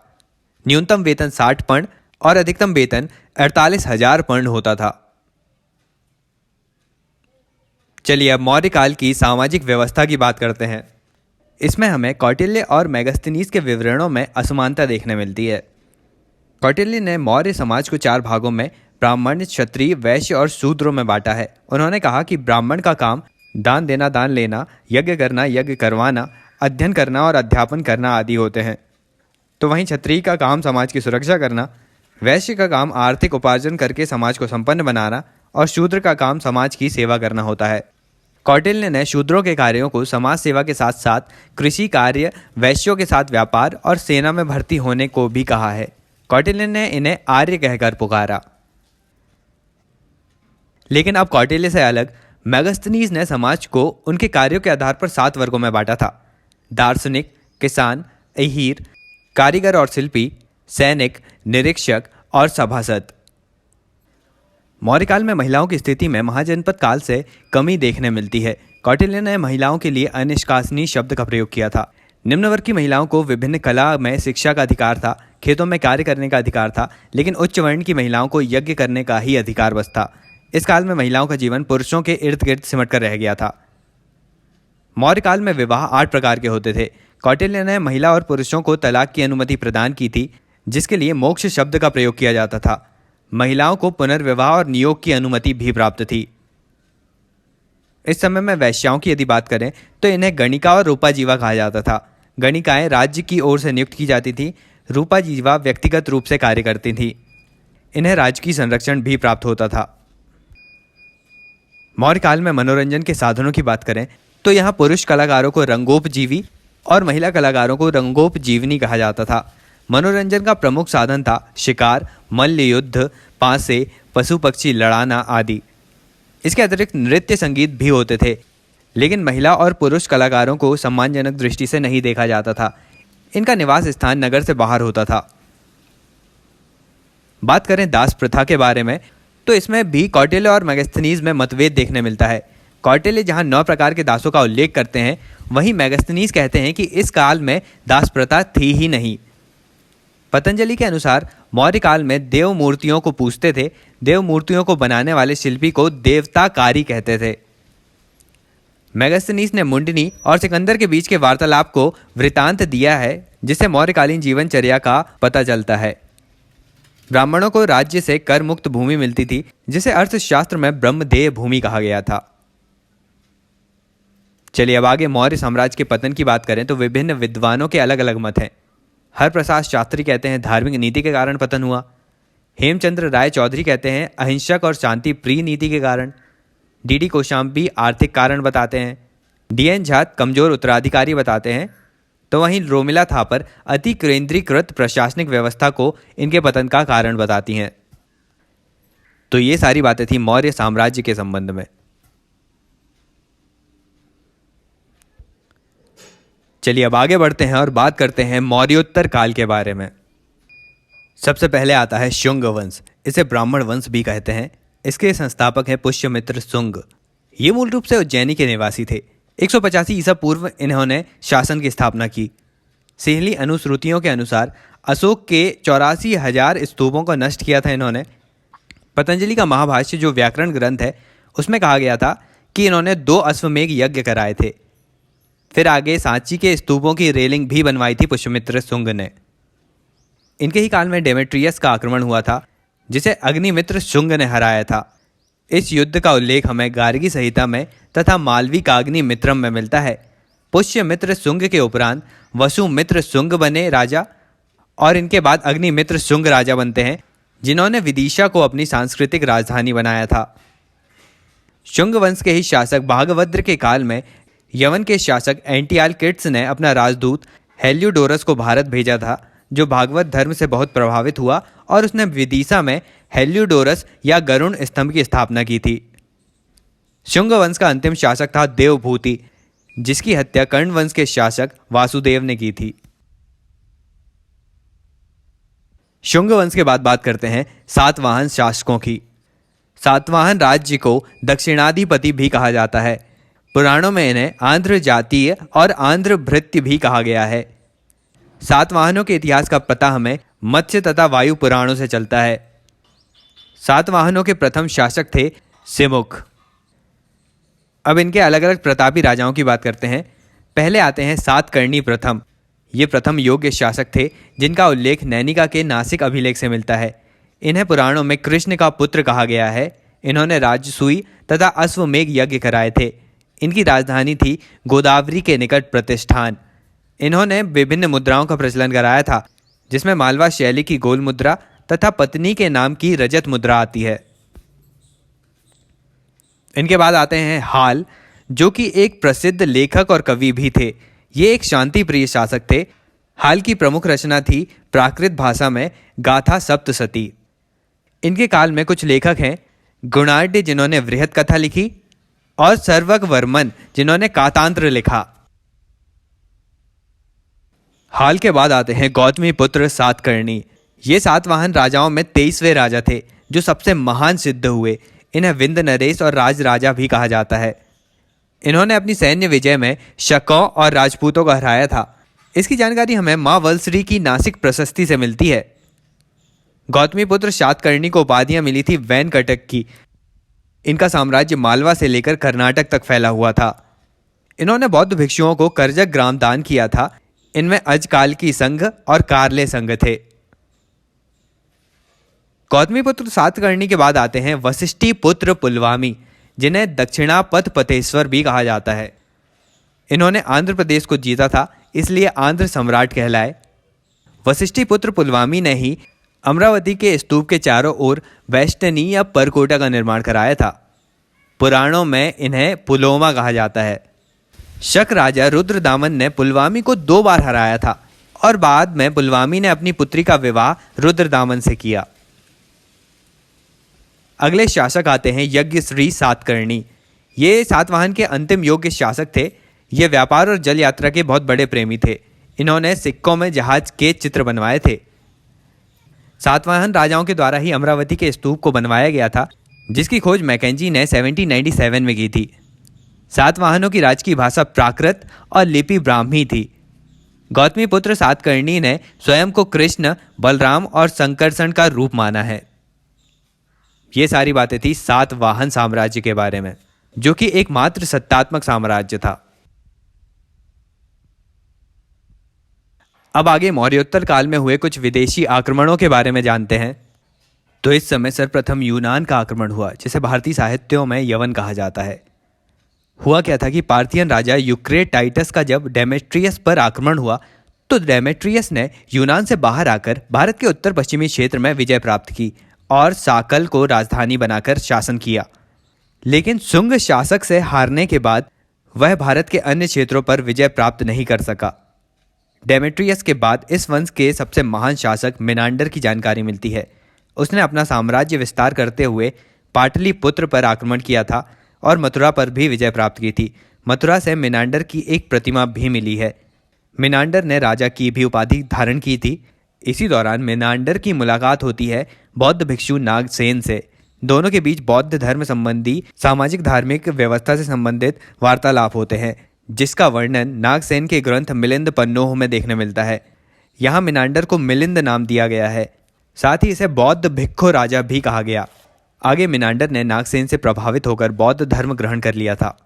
न्यूनतम वेतन 60 पर्ण और अधिकतम वेतन 48,000 पर्ण होता था। चलिए अब मौर्य काल की सामाजिक व्यवस्था की बात करते हैं। इसमें हमें कौटिल्य और मेगास्थनीज के विवरणों में असमानता देखने मिलती है। कौटिल्य ने मौर्य समाज को 4 भागों में ब्राह्मण, क्षत्रिय, वैश्य और शूद्रों में बांटा है। उन्होंने कहा कि ब्राह्मण का काम दान देना, दान लेना, यज्ञ करना, यज्ञ करवाना, अध्ययन करना और अध्यापन करना आदि होते हैं। तो वहीं क्षत्रिय का काम समाज की सुरक्षा करना, वैश्य का काम आर्थिक उपार्जन करके समाज को संपन्न बनाना और शूद्र का काम समाज की सेवा करना होता है। कौटिल्य ने शूद्रों के कार्यों को समाज सेवा के साथ साथ कृषि कार्य, वैश्यों के साथ व्यापार और सेना में भर्ती होने को भी कहा है। कौटिल्य ने इन्हें आर्य कहकर पुकारा। लेकिन अब कौटिल्य से अलग मेगास्थनीज ने समाज को उनके कार्यों के आधार पर 7 वर्गों में बांटा था: दार्शनिक, किसान, अहीर, कारीगर और शिल्पी, सैनिक, निरीक्षक और सभासद। मौर्यकाल में महिलाओं की स्थिति में महाजनपद काल से कमी देखने मिलती है। कौटिल्य ने महिलाओं के लिए अनिष्कासनी शब्द का प्रयोग किया था। निम्न वर्ग की महिलाओं को विभिन्न कला में शिक्षा का अधिकार था, खेतों में कार्य करने का अधिकार था, लेकिन उच्च वर्ण की महिलाओं को यज्ञ करने का ही अधिकार बस था। इस काल में महिलाओं का जीवन पुरुषों के इर्द गिर्द सिमट कर रह गया था। मौर्य काल में विवाह 8 प्रकार के होते थे। कौटिल्य ने महिला और पुरुषों को तलाक की अनुमति प्रदान की थी, जिसके लिए मोक्ष शब्द का प्रयोग किया जाता था। महिलाओं को पुनर्विवाह और नियोग की अनुमति भी प्राप्त थी। इस समय में वैश्याओं की यदि बात करें तो इन्हें गणिका और रूपाजीवा कहा जाता था। गणिकाएं राज्य की ओर से नियुक्त की जाती थी, रूपाजीवा व्यक्तिगत रूप से कार्य करती थी। इन्हें राजकीय संरक्षण भी प्राप्त होता था। मौर्य काल में मनोरंजन के साधनों की बात करें तो यहाँ पुरुष कलाकारों को रंगोपजीवी और महिला कलाकारों को रंगोपजीवनी कहा जाता था। मनोरंजन का प्रमुख साधन था शिकार, मल्ल युद्ध, पासे, पशु पक्षी लड़ाना आदि। इसके अतिरिक्त नृत्य संगीत भी होते थे, लेकिन महिला और पुरुष कलाकारों को सम्मानजनक दृष्टि से नहीं देखा जाता था। इनका निवास स्थान नगर से बाहर होता था। बात करें दास प्रथा के बारे में तो इसमें भी कौटिल्य और मेगास्थनीज में मतभेद देखने मिलता है। कौटिल्य जहां 9 प्रकार के दासों का उल्लेख करते हैं, वहीं मेगास्थनीज कहते हैं कि इस काल में दास प्रथा थी ही नहीं। पतंजलि के अनुसार मौर्य काल में देव मूर्तियों को पूजते थे। देव मूर्तियों को बनाने वाले शिल्पी को देवताकारी कहते थे। मेगास्थनीज ने मुंडनी और सिकंदर के बीच के वार्तालाप को वृतांत दिया है, जिससे मौर्यकालीन जीवनचर्या का पता चलता है। ब्राह्मणों को राज्य से कर मुक्त भूमि मिलती थी, जिसे अर्थशास्त्र में ब्रह्मदेय भूमि कहा गया था। चलिए अब आगे मौर्य साम्राज्य के पतन की बात करें तो विभिन्न विद्वानों के अलग अलग मत हैं। हरप्रसाद शास्त्री कहते हैं धार्मिक नीति के कारण पतन हुआ। हेमचंद्र राय चौधरी कहते हैं अहिंसक और शांति प्रिय नीति के कारण। डी कोशाम्बी आर्थिक कारण बताते हैं। डीएन झा कमजोर उत्तराधिकारी बताते हैं। तो वहीं रोमिला थापर अति केंद्रीकृत प्रशासनिक व्यवस्था को इनके पतन का कारण बताती हैं। तो ये सारी बातें थी मौर्य साम्राज्य के संबंध में। चलिए अब आगे बढ़ते हैं और बात करते हैं मौर्योत्तर काल के बारे में। सबसे पहले आता है शुंग वंश। इसे ब्राह्मण वंश भी कहते हैं। इसके संस्थापक हैं पुष्यमित्र शुंग। ये मूल रूप से उज्जैनी के निवासी थे। 185 ईसा पूर्व इन्होंने शासन की स्थापना की। सिहली अनुश्रुतियों के अनुसार अशोक के 84,000 स्तूपों को नष्ट किया था इन्होंने। पतंजलि का महाभाष्य जो व्याकरण ग्रंथ है, उसमें कहा गया था कि इन्होंने 2 अश्वमेघ यज्ञ कराए थे। फिर आगे सांची के स्तूपों की रेलिंग भी बनवाई थी पुष्यमित्र शुंग ने। इनके ही काल में डेमेट्रियस का आक्रमण हुआ था, जिसे अग्निमित्र शुंग ने हराया था। इस युद्ध का उल्लेख हमें गार्गी संहिता में तथा मालवी काग्नि मित्रम में मिलता है। पुष्यमित्र शुंग के उपरांत वसुमित्र शुंग बने राजा और इनके बाद अग्निमित्र शुंग राजा बनते हैं, जिन्होंने विदिशा को अपनी सांस्कृतिक राजधानी बनाया था। शुंग वंश के ही शासक भागवद्र के काल में यवन के शासक एंटियालकिड्स ने अपना राजदूत हेल्यूडोरस को भारत भेजा था, जो भागवत धर्म से बहुत प्रभावित हुआ और उसने विदिशा में हेल्यूडोरस या गरुण स्तंभ की स्थापना की थी। शुंग वंश का अंतिम शासक था देवभूति, जिसकी हत्या कर्ण वंश के शासक वासुदेव ने की थी। शुंग वंश के बाद बात करते हैं सातवाहन शासकों की। सातवाहन राज्य को दक्षिणाधिपति भी कहा जाता है। पुराणों में इन्हें आंध्र जातीय और आंध्र भृत्य भी कहा गया है। सातवाहनों के इतिहास का पता हमें मत्स्य तथा वायु पुराणों से चलता है। सातवाहनों के प्रथम शासक थे सिमुख। अब इनके अलग अलग प्रतापी राजाओं की बात करते हैं। पहले आते हैं सातकर्णी प्रथम। ये प्रथम योग्य शासक थे, जिनका उल्लेख नैनिका के नासिक अभिलेख से मिलता है। इन्हें पुराणों में कृष्ण का पुत्र कहा गया है। इन्होंने राजसूय तथा अश्वमेघ यज्ञ कराए थे। इनकी राजधानी थी गोदावरी के निकट प्रतिष्ठान। इन्होंने विभिन्न मुद्राओं का प्रचलन कराया था, जिसमें मालवा शैली की गोल मुद्रा तथा पत्नी के नाम की रजत मुद्रा आती है। इनके बाद आते हैं हाल, जो कि एक प्रसिद्ध लेखक और कवि भी थे। ये एक शांति प्रिय शासक थे। हाल की प्रमुख रचना थी प्राकृत भाषा में गाथा सप्तशती। इनके काल में कुछ लेखक हैं गुणाढ्य, जिन्होंने वृहत कथा लिखी, और सर्वक वर्मन, जिन्होंने कातांत्र लिखा। हाल के बाद आते हैं गौतमी पुत्र सातकर्णी। ये सातवाहन राजाओं में 23वें राजा थे, जो सबसे महान सिद्ध हुए। इन्हें विंध्य नरेश और राज राजा भी कहा जाता है। इन्होंने अपनी सैन्य विजय में शकों और राजपूतों को हराया था। इसकी जानकारी हमें माँ वलसरी की नासिक प्रशस्ति से मिलती है। गौतमी पुत्र सातकर्णी को उपाधियां मिली थी वैनकटक की। इनका साम्राज्य मालवा से लेकर कर्नाटक तक फैला हुआ था। इन्होंने बौद्ध भिक्षुओं को करजक ग्राम दान किया था। इनमें अजकाल की संघ और कार्ले संघ थे। गौतमी पुत्र सातकर्णी के बाद आते हैं वशिष्ठी पुत्र पुलवामी, जिन्हें दक्षिणापथ पथेश्वर भी कहा जाता है। इन्होंने आंध्र प्रदेश को जीता था, इसलिए आंध्र सम्राट कहलाए। वशिष्ठी पुत्र पुलवामी ने ही अमरावती के स्तूप के चारों ओर वैष्णनी या परकोटा का निर्माण कराया था। पुराणों में इन्हें पुलोमा कहा जाता है। शक राजा रुद्रदामन ने पुलवामी को 2 बार हराया था, और बाद में पुलवामी ने अपनी पुत्री का विवाह रुद्रदामन से किया। अगले शासक आते हैं यज्ञश्री सातकर्णी। ये सातवाहन के अंतिम योग्य शासक थे। ये व्यापार और जल यात्रा के बहुत बड़े प्रेमी थे। इन्होंने सिक्कों में जहाज के चित्र बनवाए थे। सातवाहन राजाओं के द्वारा ही अमरावती के स्तूप को बनवाया गया था, जिसकी खोज मैकेंजी ने 1797 में की थी। सातवाहनों की राज की भाषा प्राकृत और लिपि ब्राह्मी थी। गौतमी पुत्र सातकर्णी ने स्वयं को कृष्ण, बलराम और संकर्षण का रूप माना है। ये सारी बातें थी सातवाहन साम्राज्य के बारे में, जो कि एकमात्र सत्तात्मक साम्राज्य था। अब आगे मौर्योत्तर काल में हुए कुछ विदेशी आक्रमणों के बारे में जानते हैं। तो इस समय सर्वप्रथम यूनान का आक्रमण हुआ, जिसे भारतीय साहित्यों में यवन कहा जाता है। हुआ क्या था कि पार्थियन राजा यूक्रेटाइटस का जब डेमेट्रियस पर आक्रमण हुआ, तो डेमेट्रियस ने यूनान से बाहर आकर भारत के उत्तर पश्चिमी क्षेत्र में विजय प्राप्त की और साकल को राजधानी बनाकर शासन किया। लेकिन शुंग शासक से हारने के बाद वह भारत के अन्य क्षेत्रों पर विजय प्राप्त नहीं कर सका। डेमेट्रियस के बाद इस वंश के सबसे महान शासक मिनांडर की जानकारी मिलती है। उसने अपना साम्राज्य विस्तार करते हुए पाटलिपुत्र पर आक्रमण किया था और मथुरा पर भी विजय प्राप्त की थी। मथुरा से मिनांडर की एक प्रतिमा भी मिली है। मिनांडर ने राजा की भी उपाधि धारण की थी। इसी दौरान मिनांडर की मुलाकात होती है बौद्ध भिक्षु नागसेन से। दोनों के बीच बौद्ध धर्म संबंधी सामाजिक धार्मिक व्यवस्था से संबंधित वार्तालाप होते हैं, जिसका वर्णन नागसेन के ग्रंथ मिलिंद पन्नोह में देखने मिलता है। यहाँ मिनांडर को मिलिंद नाम दिया गया है। साथ ही इसे बौद्ध भिक्खु राजा भी कहा गया। आगे मिनांडर ने नागसेन से प्रभावित होकर बौद्ध धर्म ग्रहण कर लिया था।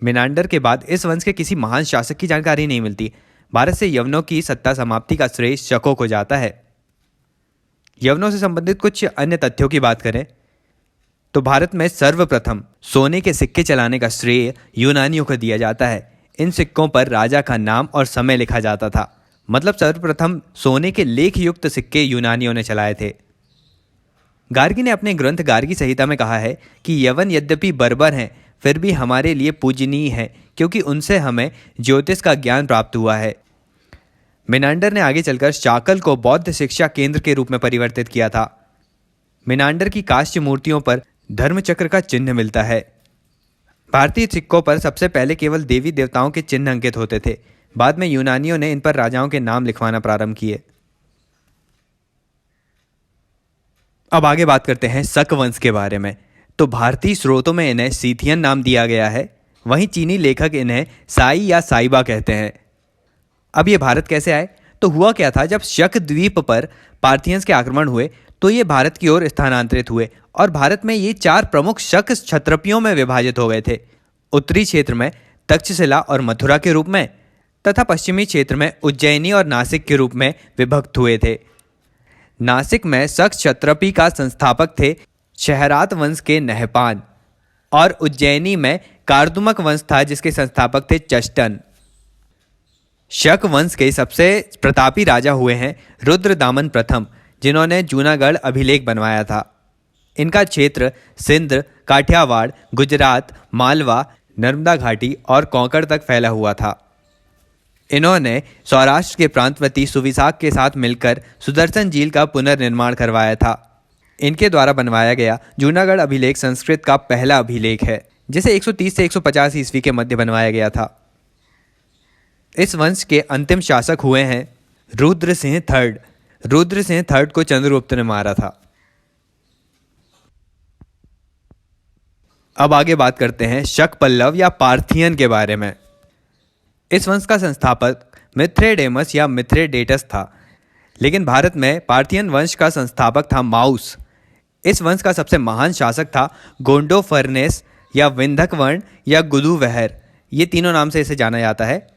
मिनांडर के बाद इस वंश के किसी महान शासक की जानकारी नहीं मिलती। भारत से यवनों की सत्ता समाप्ति का श्रेय शकों को जाता है। यवनों से संबंधित कुछ अन्य तथ्यों की बात करें तो भारत में सर्वप्रथम सोने के सिक्के चलाने का श्रेय यूनानियों को दिया जाता है। इन सिक्कों पर राजा का नाम और समय लिखा जाता था। मतलब सर्वप्रथम सोने के लेख युक्त सिक्के यूनानियों ने चलाए थे। गार्गी ने अपने ग्रंथ गार्गी संहिता में कहा है कि यवन यद्यपि बर्बर हैं, फिर भी हमारे लिए पूजनीय है क्योंकि उनसे हमें ज्योतिष का ज्ञान प्राप्त हुआ है। मिनांडर ने आगे चलकर शाकल को बौद्ध शिक्षा केंद्र के रूप में परिवर्तित किया था। मिनांडर की काष्ठ मूर्तियों पर धर्मचक्र का चिन्ह मिलता है। भारतीय सिक्कों पर सबसे पहले केवल देवी देवताओं के चिन्ह अंकित होते थे। बाद में यूनानियों ने इन पर राजाओं के नाम लिखवाना प्रारंभ किए। अब आगे बात करते हैं शक वंश के बारे में। तो भारतीय स्रोतों में इन्हें सीथियन नाम दिया गया है, वहीं चीनी लेखक इन्हें साई या साइबा कहते हैं। अब ये भारत कैसे आए? तो हुआ क्या था, जब शक द्वीप पर पार्थियंस के आक्रमण हुए तो ये भारत की ओर स्थानांतरित हुए और भारत में ये 4 प्रमुख शक क्षत्रपियों में विभाजित हो गए थे। उत्तरी क्षेत्र में तक्षशिला और मथुरा के रूप में तथा पश्चिमी क्षेत्र में उज्जैनी और नासिक के रूप में विभक्त हुए थे। नासिक में शक क्षत्रपी का संस्थापक थे शहरात वंश के नहपान और उज्जैनी में कार्दुमक वंश था जिसके संस्थापक थे चष्टन। शक वंश के सबसे प्रतापी राजा हुए हैं रुद्रदामन प्रथम, जिन्होंने जूनागढ़ अभिलेख बनवाया था। इनका क्षेत्र सिंध, काठियावाड़, गुजरात, मालवा, नर्मदा घाटी और कोंकण तक फैला हुआ था। इन्होंने सौराष्ट्र के प्रांतवती सुविशाख के साथ मिलकर सुदर्शन झील का पुनर्निर्माण करवाया था। इनके द्वारा बनवाया गया जूनागढ़ अभिलेख संस्कृत का पहला अभिलेख है, जिसे 130 से 150 ईस्वी के मध्य बनवाया गया था। इस वंश के अंतिम शासक हुए हैं रुद्रसिंह थर्ड। रुद्रसिंह थर्ड को चंद्रगुप्त ने मारा था। अब आगे बात करते हैं शक पल्लव या पार्थियन के बारे में। इस वंश का संस्थापक मिथ्रेडेमस या मिथ्रेडेटस था, लेकिन भारत में पार्थियन वंश का संस्थापक था माउस। इस वंश का सबसे महान शासक था गोंडोफर्नेस या विंधक वर्ण या गुदुवहर, ये तीनों नाम से इसे जाना जाता है।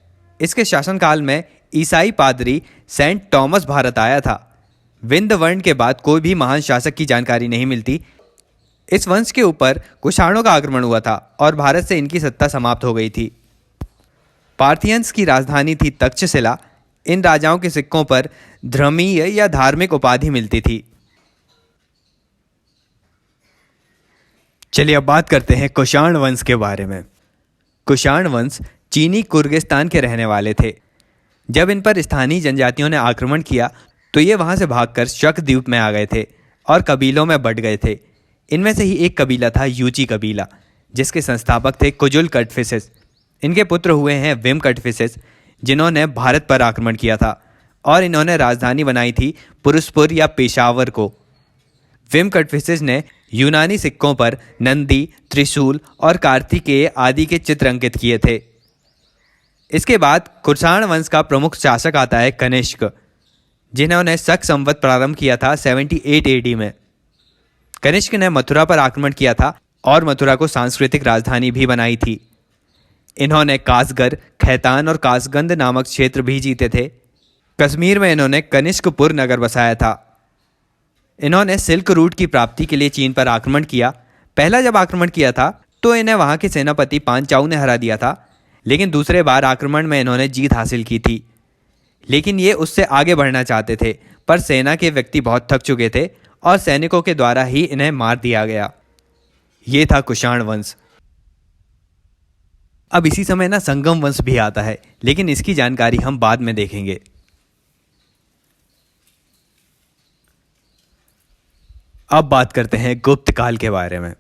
इसके शासनकाल में ईसाई पादरी सेंट थॉमस भारत आया था। विंध वर्ण के बाद कोई भी महान शासक की जानकारी नहीं मिलती। इस वंश के ऊपर कुषाणों का आक्रमण हुआ था और भारत से इनकी सत्ता समाप्त हो गई थी। पार्थियंस की राजधानी थी तक्षशिला। इन राजाओं के सिक्कों पर धर्मीय या धार्मिक उपाधि मिलती थी। चलिए अब बात करते हैं कुषाण वंश के बारे में। कुषाण वंश चीनी कुर्गिस्तान के रहने वाले थे। जब इन पर स्थानीय जनजातियों ने आक्रमण किया तो ये वहां से भागकर शक द्वीप में आ गए थे और कबीलों में बंट गए थे। इनमें से ही एक कबीला था यूची कबीला, जिसके संस्थापक थे कुजुल कटफिसेस। इनके पुत्र हुए हैं विम कटफिसेस, जिन्होंने भारत पर आक्रमण किया था और इन्होंने राजधानी बनाई थी पुरुषपुर या पेशावर को। विम कटफिसेस ने यूनानी सिक्कों पर नंदी, त्रिशूल और कार्तिकेय आदि के चित्र अंकित किए थे। इसके बाद कुषाण वंश का प्रमुख शासक आता है कनिष्क, जिन्होंने शक संवत प्रारंभ किया था 78 एडी में। कनिष्क ने मथुरा पर आक्रमण किया था और मथुरा को सांस्कृतिक राजधानी भी बनाई थी। इन्होंने कासगर, खैतान और कासगंध नामक क्षेत्र भी जीते थे। कश्मीर में इन्होंने कनिष्कपुर नगर बसाया था। इन्होंने सिल्क रूट की प्राप्ति के लिए चीन पर आक्रमण किया। पहला जब आक्रमण किया था तो इन्हें वहां के सेनापति पांचाऊ ने हरा दिया था, लेकिन दूसरे बार आक्रमण में इन्होंने जीत हासिल की थी। लेकिन ये उससे आगे बढ़ना चाहते थे, पर सेना के व्यक्ति बहुत थक चुके थे और सैनिकों के द्वारा ही इन्हें मार दिया गया। ये था कुषाण वंश। अब इसी समय ना संगम वंश भी आता है, लेकिन इसकी जानकारी हम बाद में देखेंगे। अब बात करते हैं गुप्त काल के बारे में।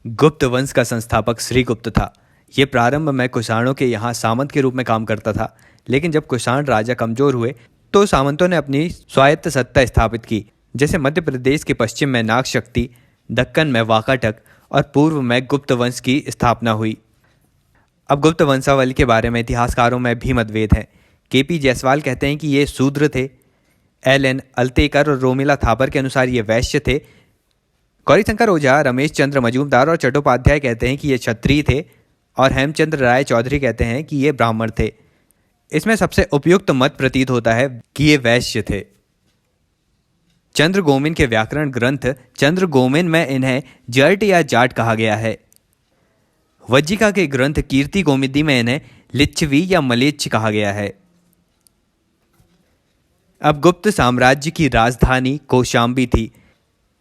गुप्त वंश का संस्थापक श्रीगुप्त था। ये प्रारंभ में कुषाणों के यहाँ सामंत के रूप में काम करता था, लेकिन जब कुषाण राजा कमजोर हुए तो सामंतों ने अपनी स्वायत्त सत्ता स्थापित की। जैसे मध्य प्रदेश के पश्चिम में नाग शक्ति, दक्कन में वाकाटक और पूर्व में गुप्त वंश की स्थापना हुई। अब गुप्त वंशावली के बारे में इतिहासकारों में भी मतभेद हैं। केपी जायसवाल कहते हैं कि ये शूद्र थे। एल.एन. अल्तेकर और रोमिला थापर के अनुसार ये वैश्य थे। गौरीशंकर ओझा, रमेश चंद्र मजूमदार और चट्टोपाध्याय कहते हैं कि ये क्षत्रिय थे और हेमचंद्र राय चौधरी कहते हैं कि ये ब्राह्मण थे। इसमें सबसे उपयुक्त मत प्रतीत होता है कि ये वैश्य थे। चंद्रगोमिन के व्याकरण ग्रंथ चंद्रगोमिन में इन्हें जट या जाट कहा गया है। वज्जिका के ग्रंथ कीर्ति गोमिदी में इन्हें लिच्छवी या मलेच्छ कहा गया है। अब गुप्त साम्राज्य की राजधानी कौशाम्बी थी।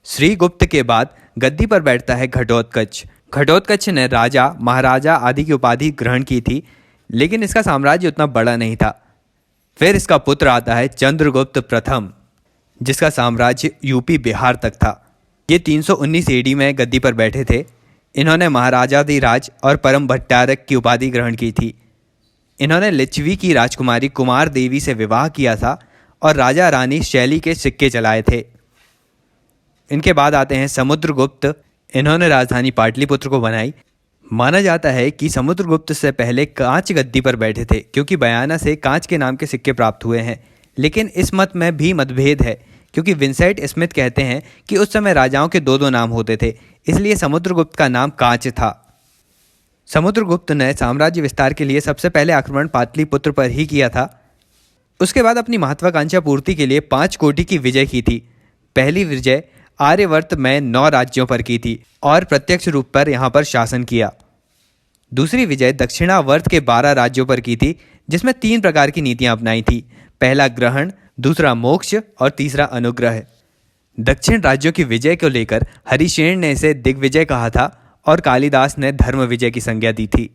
श्रीगुप्त के बाद गद्दी पर बैठता है घटोत्कच। घटोत्कच ने राजा, महाराजा आदि की उपाधि ग्रहण की थी, लेकिन इसका साम्राज्य उतना बड़ा नहीं था। फिर इसका पुत्र आता है चंद्रगुप्त प्रथम, जिसका साम्राज्य यूपी बिहार तक था। ये 319 एडी में गद्दी पर बैठे थे। इन्होंने महाराजाधिराज और परम भट्टारक की उपाधि ग्रहण की थी। इन्होंने लिच्छवी की राजकुमारी कुमार देवी से विवाह किया था और राजा रानी शैली के सिक्के चलाए थे। इनके बाद आते हैं समुद्रगुप्त। इन्होंने राजधानी पाटलिपुत्र को बनाई। माना जाता है कि समुद्रगुप्त से पहले कांच गद्दी पर बैठे थे, क्योंकि बयाना से कांच के नाम के सिक्के प्राप्त हुए हैं। लेकिन इस मत में भी मतभेद है, क्योंकि विंसेंट स्मिथ कहते हैं कि उस समय राजाओं के दो नाम होते थे, इसलिए समुद्रगुप्त का नाम कांच था। समुद्रगुप्त ने साम्राज्य विस्तार के लिए सबसे पहले आक्रमण पाटलिपुत्र पर ही किया था। उसके बाद अपनी महत्वाकांक्षा पूर्ति के लिए 5 कोटि की विजय की थी। पहली विजय आर्यवर्त में 9 राज्यों पर की थी और प्रत्यक्ष रूप पर यहाँ पर शासन किया। दूसरी विजय दक्षिणावर्त के 12 राज्यों पर की थी, जिसमें 3 प्रकार की नीतियां अपनाई थी। पहला ग्रहण, दूसरा मोक्ष और तीसरा अनुग्रह। दक्षिण राज्यों की विजय को लेकर हरिशेन ने इसे दिग्विजय कहा था और कालिदास ने धर्म विजय की संज्ञा दी थी।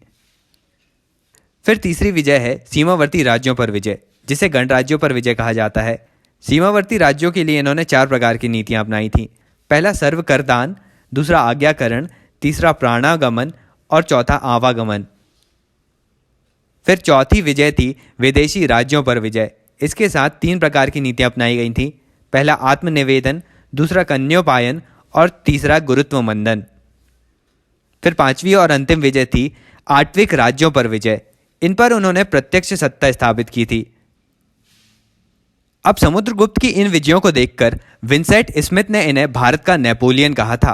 फिर तीसरी विजय है सीमावर्ती राज्यों पर विजय, जिसे गणराज्यों पर विजय कहा जाता है। सीमावर्ती राज्यों के लिए इन्होंने 4 प्रकार की नीतियां अपनाई थीं। पहला सर्व करदान, दूसरा आज्ञाकरण, तीसरा प्राणागमन और चौथा आवागमन। फिर चौथी विजय थी विदेशी राज्यों पर विजय। इसके साथ 3 प्रकार की नीतियां अपनाई गई थीं। पहला आत्मनिवेदन, दूसरा कन्योपायन और तीसरा गुरुत्व मंदन। फिर 5वीं और अंतिम विजय थी आट्विक राज्यों पर विजय। इन पर उन्होंने प्रत्यक्ष सत्ता स्थापित की थी। अब समुद्रगुप्त की इन विजयों को देखकर विंसेंट स्मिथ ने इन्हें भारत का नेपोलियन कहा था।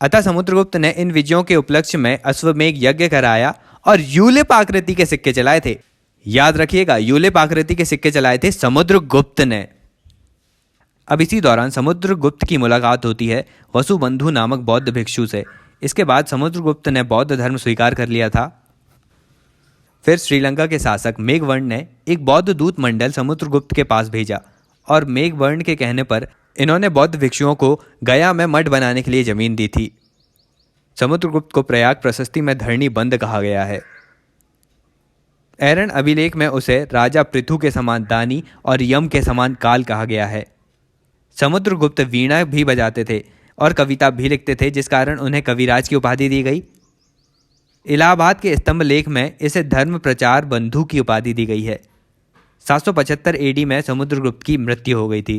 अतः समुद्रगुप्त ने इन विजयों के उपलक्ष्य में अश्वमेघ यज्ञ कराया और यूलिप आकृति के सिक्के चलाए थे। याद रखिएगा, यूलिप आकृति के सिक्के चलाए थे समुद्रगुप्त ने। अब इसी दौरान समुद्रगुप्त की मुलाकात होती है वसुबंधु नामक बौद्ध भिक्षु से। इसके बाद समुद्रगुप्त ने बौद्ध धर्म स्वीकार कर लिया था। फिर श्रीलंका के शासक मेघवर्ण ने एक बौद्ध दूत मंडल समुद्रगुप्त के पास भेजा और मेघवर्ण के कहने पर इन्होंने बौद्ध भिक्षुओं को गया में मठ बनाने के लिए जमीन दी थी। समुद्रगुप्त को प्रयाग प्रशस्ति में धरणी बंद कहा गया है। एरन अभिलेख में उसे राजा पृथु के समान दानी और यम के समान काल कहा गया है। समुद्रगुप्त वीणा भी बजाते थे और कविता भी लिखते थे, जिस कारण उन्हें कविराज की उपाधि दी गई। इलाहाबाद के स्तंभ लेख में इसे धर्म प्रचार बंधु की उपाधि दी गई है। 775 एडी में समुद्रगुप्त की मृत्यु हो गई थी।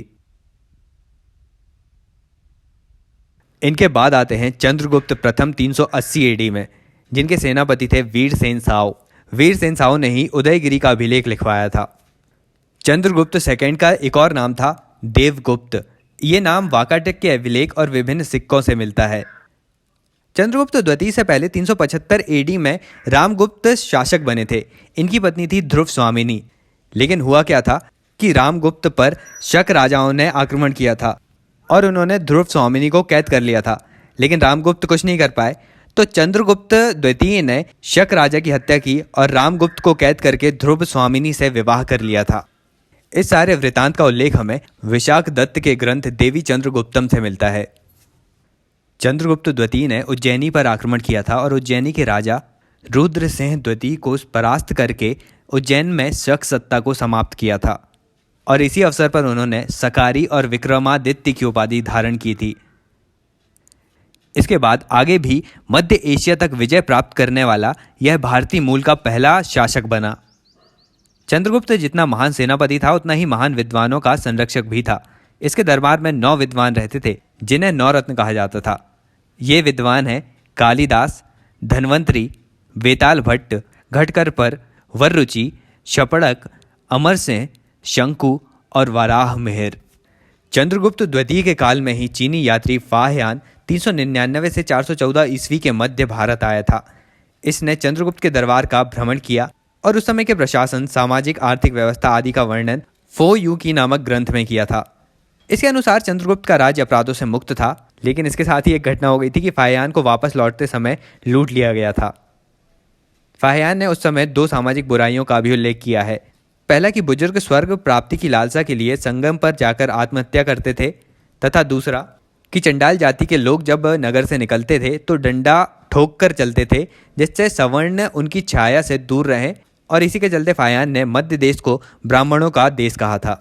इनके बाद आते हैं चंद्रगुप्त प्रथम 380 एडी में, जिनके सेनापति थे वीरसेन साव। वीरसेन साव ने ही उदयगिरी का अभिलेख लिखवाया था। चंद्रगुप्त सेकंड का एक और नाम था देवगुप्त। ये नाम वाकाटक के अभिलेख और विभिन्न सिक्कों से मिलता है। चंद्रगुप्त द्वितीय से पहले 375 एडी में रामगुप्त शासक बने थे। इनकी पत्नी थी ध्रुव स्वामिनी। लेकिन हुआ क्या था कि रामगुप्त पर शक राजाओं ने आक्रमण किया था और उन्होंने ध्रुव स्वामिनी को कैद कर लिया था। लेकिन रामगुप्त कुछ नहीं कर पाए, तो चंद्रगुप्त द्वितीय ने शक राजा की हत्या की और रामगुप्त को कैद करके ध्रुव स्वामिनी से विवाह कर लिया था। इस सारे वृतांत का उल्लेख हमें विशाख दत्त के ग्रंथ देवी चंद्रगुप्तम से मिलता है। चंद्रगुप्त द्वितीय ने उज्जैनी पर आक्रमण किया था और उज्जैनी के राजा रुद्रसिंह द्वितीय को परास्त करके उज्जैन में शक सत्ता को समाप्त किया था और इसी अवसर पर उन्होंने सकारी और विक्रमादित्य की उपाधि धारण की थी। इसके बाद आगे भी मध्य एशिया तक विजय प्राप्त करने वाला यह भारतीय मूल का पहला शासक बना। चंद्रगुप्त जितना महान सेनापति था, उतना ही महान विद्वानों का संरक्षक भी था। इसके दरबार में 9 विद्वान रहते थे, जिन्हें 9 रत्न कहा जाता था। ये विद्वान हैं कालिदास, धन्वंतरी, वेताल भट्ट, घटकरपर, वररुचि, शपड़क, अमरसिंह, शंकु और वाराह मिहिर। चंद्रगुप्त द्वितीय के काल में ही चीनी यात्री फाहयान 399 से 414 ईस्वी के मध्य भारत आया था। इसने चंद्रगुप्त के दरबार का भ्रमण किया और उस समय के प्रशासन, सामाजिक आर्थिक व्यवस्था आदि का वर्णन फो यू की नामक ग्रंथ में किया था। इसके अनुसार चंद्रगुप्त का राज्य अपराधों से मुक्त था, लेकिन इसके साथ ही एक घटना हो गई थी कि फाहयान को वापस लौटते समय लूट लिया गया था। फाहयान ने उस समय 2 सामाजिक बुराइयों का भी उल्लेख किया है। पहला कि बुजुर्ग स्वर्ग प्राप्ति की लालसा के लिए संगम पर जाकर आत्महत्या करते थे, तथा दूसरा कि चंडाल जाति के लोग जब नगर से निकलते थे तो डंडा ठोक कर चलते थे, जिससे सवर्ण उनकी छाया से दूर रहें, और इसी के चलते फायान ने मध्य देश को ब्राह्मणों का देश कहा था।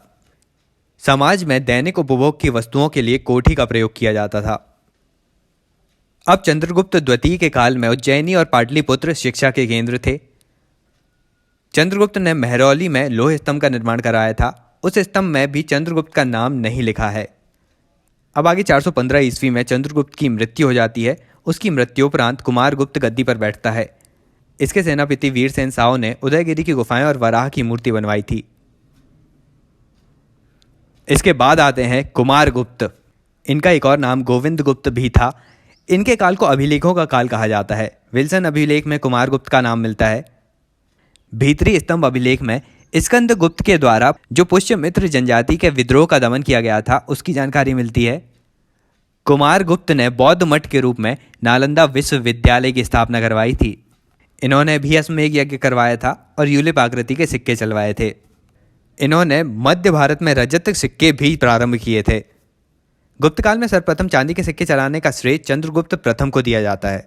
समाज में दैनिक उपभोग की वस्तुओं के लिए कोठी का प्रयोग किया जाता था। अब चंद्रगुप्त द्वितीय के काल में उज्जैनी और पाटलिपुत्र शिक्षा के केंद्र थे। चंद्रगुप्त ने महरौली में लोह स्तंभ का निर्माण कराया था। उस स्तंभ में भी चंद्रगुप्त का नाम नहीं लिखा है। अब आगे 415 ईस्वी में चंद्रगुप्त की मृत्यु हो जाती है। उसकी मृत्युपरांत कुमारगुप्त गद्दी पर बैठता है। इसके सेनापति वीरसेन साव ने उदयगिरी की गुफाएं और वराह की मूर्ति बनवाई थी। इसके बाद आते हैं कुमारगुप्त। इनका एक और नाम गोविंद गुप्त भी था। इनके काल को अभिलेखों का काल कहा जाता है। विल्सन अभिलेख में कुमारगुप्त का नाम मिलता है। भीतरी स्तंभ अभिलेख में स्कंदगुप्त के द्वारा जो पुष्यमित्र जनजाति के विद्रोह का दमन किया गया था, उसकी जानकारी मिलती है। कुमारगुप्त ने बौद्ध मठ के रूप में नालंदा विश्वविद्यालय की स्थापना करवाई थी। इन्होंने भी अश्वमेध यज्ञ करवाया था और यूलिप आकृति के सिक्के चलवाए थे। इन्होंने मध्य भारत में रजत सिक्के भी प्रारंभ किए थे। गुप्त काल में सर्वप्रथम चांदी के सिक्के चलाने का श्रेय चंद्रगुप्त प्रथम को दिया जाता है।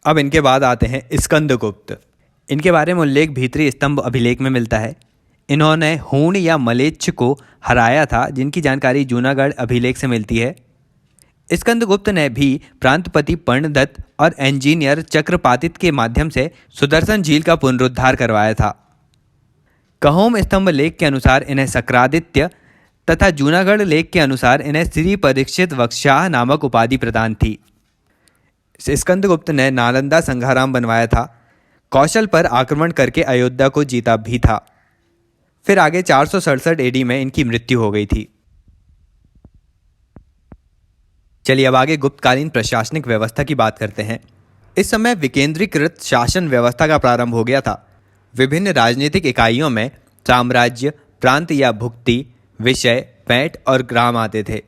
अब इनके बाद आते हैं स्कंदगुप्त। इनके बारे में उल्लेख भीतरी स्तंभ अभिलेख में मिलता है। इन्होंने हूण या मलेच्छ को हराया था, जिनकी जानकारी जूनागढ़ अभिलेख से मिलती है। स्कंदगुप्त ने भी प्रांतपति पर्णदत्त और इंजीनियर चक्रपातित के माध्यम से सुदर्शन झील का पुनरुद्धार करवाया था। कहोम स्तंभ लेख के अनुसार इन्हें सक्रादित्य तथा जूनागढ़ लेख के अनुसार इन्हें श्री परीक्षित वक्षाह नामक उपाधि प्रदान थी। स्कंदगुप्त ने नालंदा संघाराम बनवाया था। कौशल पर आक्रमण करके अयोध्या को जीता भी था। फिर आगे 467 एडी में इनकी मृत्यु हो गई थी। चलिए अब आगे गुप्तकालीन प्रशासनिक व्यवस्था की बात करते हैं। इस समय विकेंद्रीकृत शासन व्यवस्था का प्रारंभ हो गया था। विभिन्न राजनीतिक इकाइयों में साम्राज्य, प्रांत या भुक्ति, विषय, पैठ और ग्राम आते थे।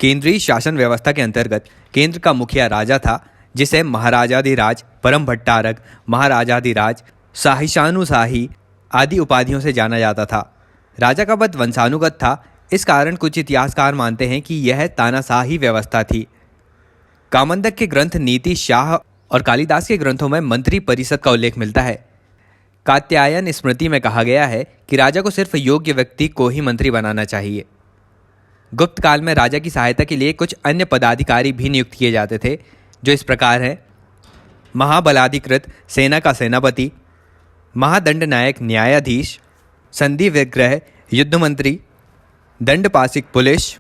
केंद्रीय शासन व्यवस्था के अंतर्गत केंद्र का मुखिया राजा था, जिसे महाराजाधिराज, परम भट्टारक, महाराजाधिराज, शाहिशानुशाही आदि उपाधियों से जाना जाता था। राजा का पद वंशानुगत था। इस कारण कुछ इतिहासकार मानते हैं कि यह तानाशाही व्यवस्था थी। कामंदक के ग्रंथ नीति शाह और कालिदास के ग्रंथों में मंत्री परिषद का उल्लेख मिलता है। कात्यायन स्मृति में कहा गया है कि राजा को सिर्फ योग्य व्यक्ति को ही मंत्री बनाना चाहिए। गुप्त काल में राजा की सहायता के लिए कुछ अन्य पदाधिकारी भी नियुक्त किए जाते थे, जो इस प्रकार हैं: महाबलाधिकृत सेना का सेनापति, महादंड नायक न्यायाधीश, संधि विग्रह युद्ध मंत्री, दंडपाशिक पुलिस,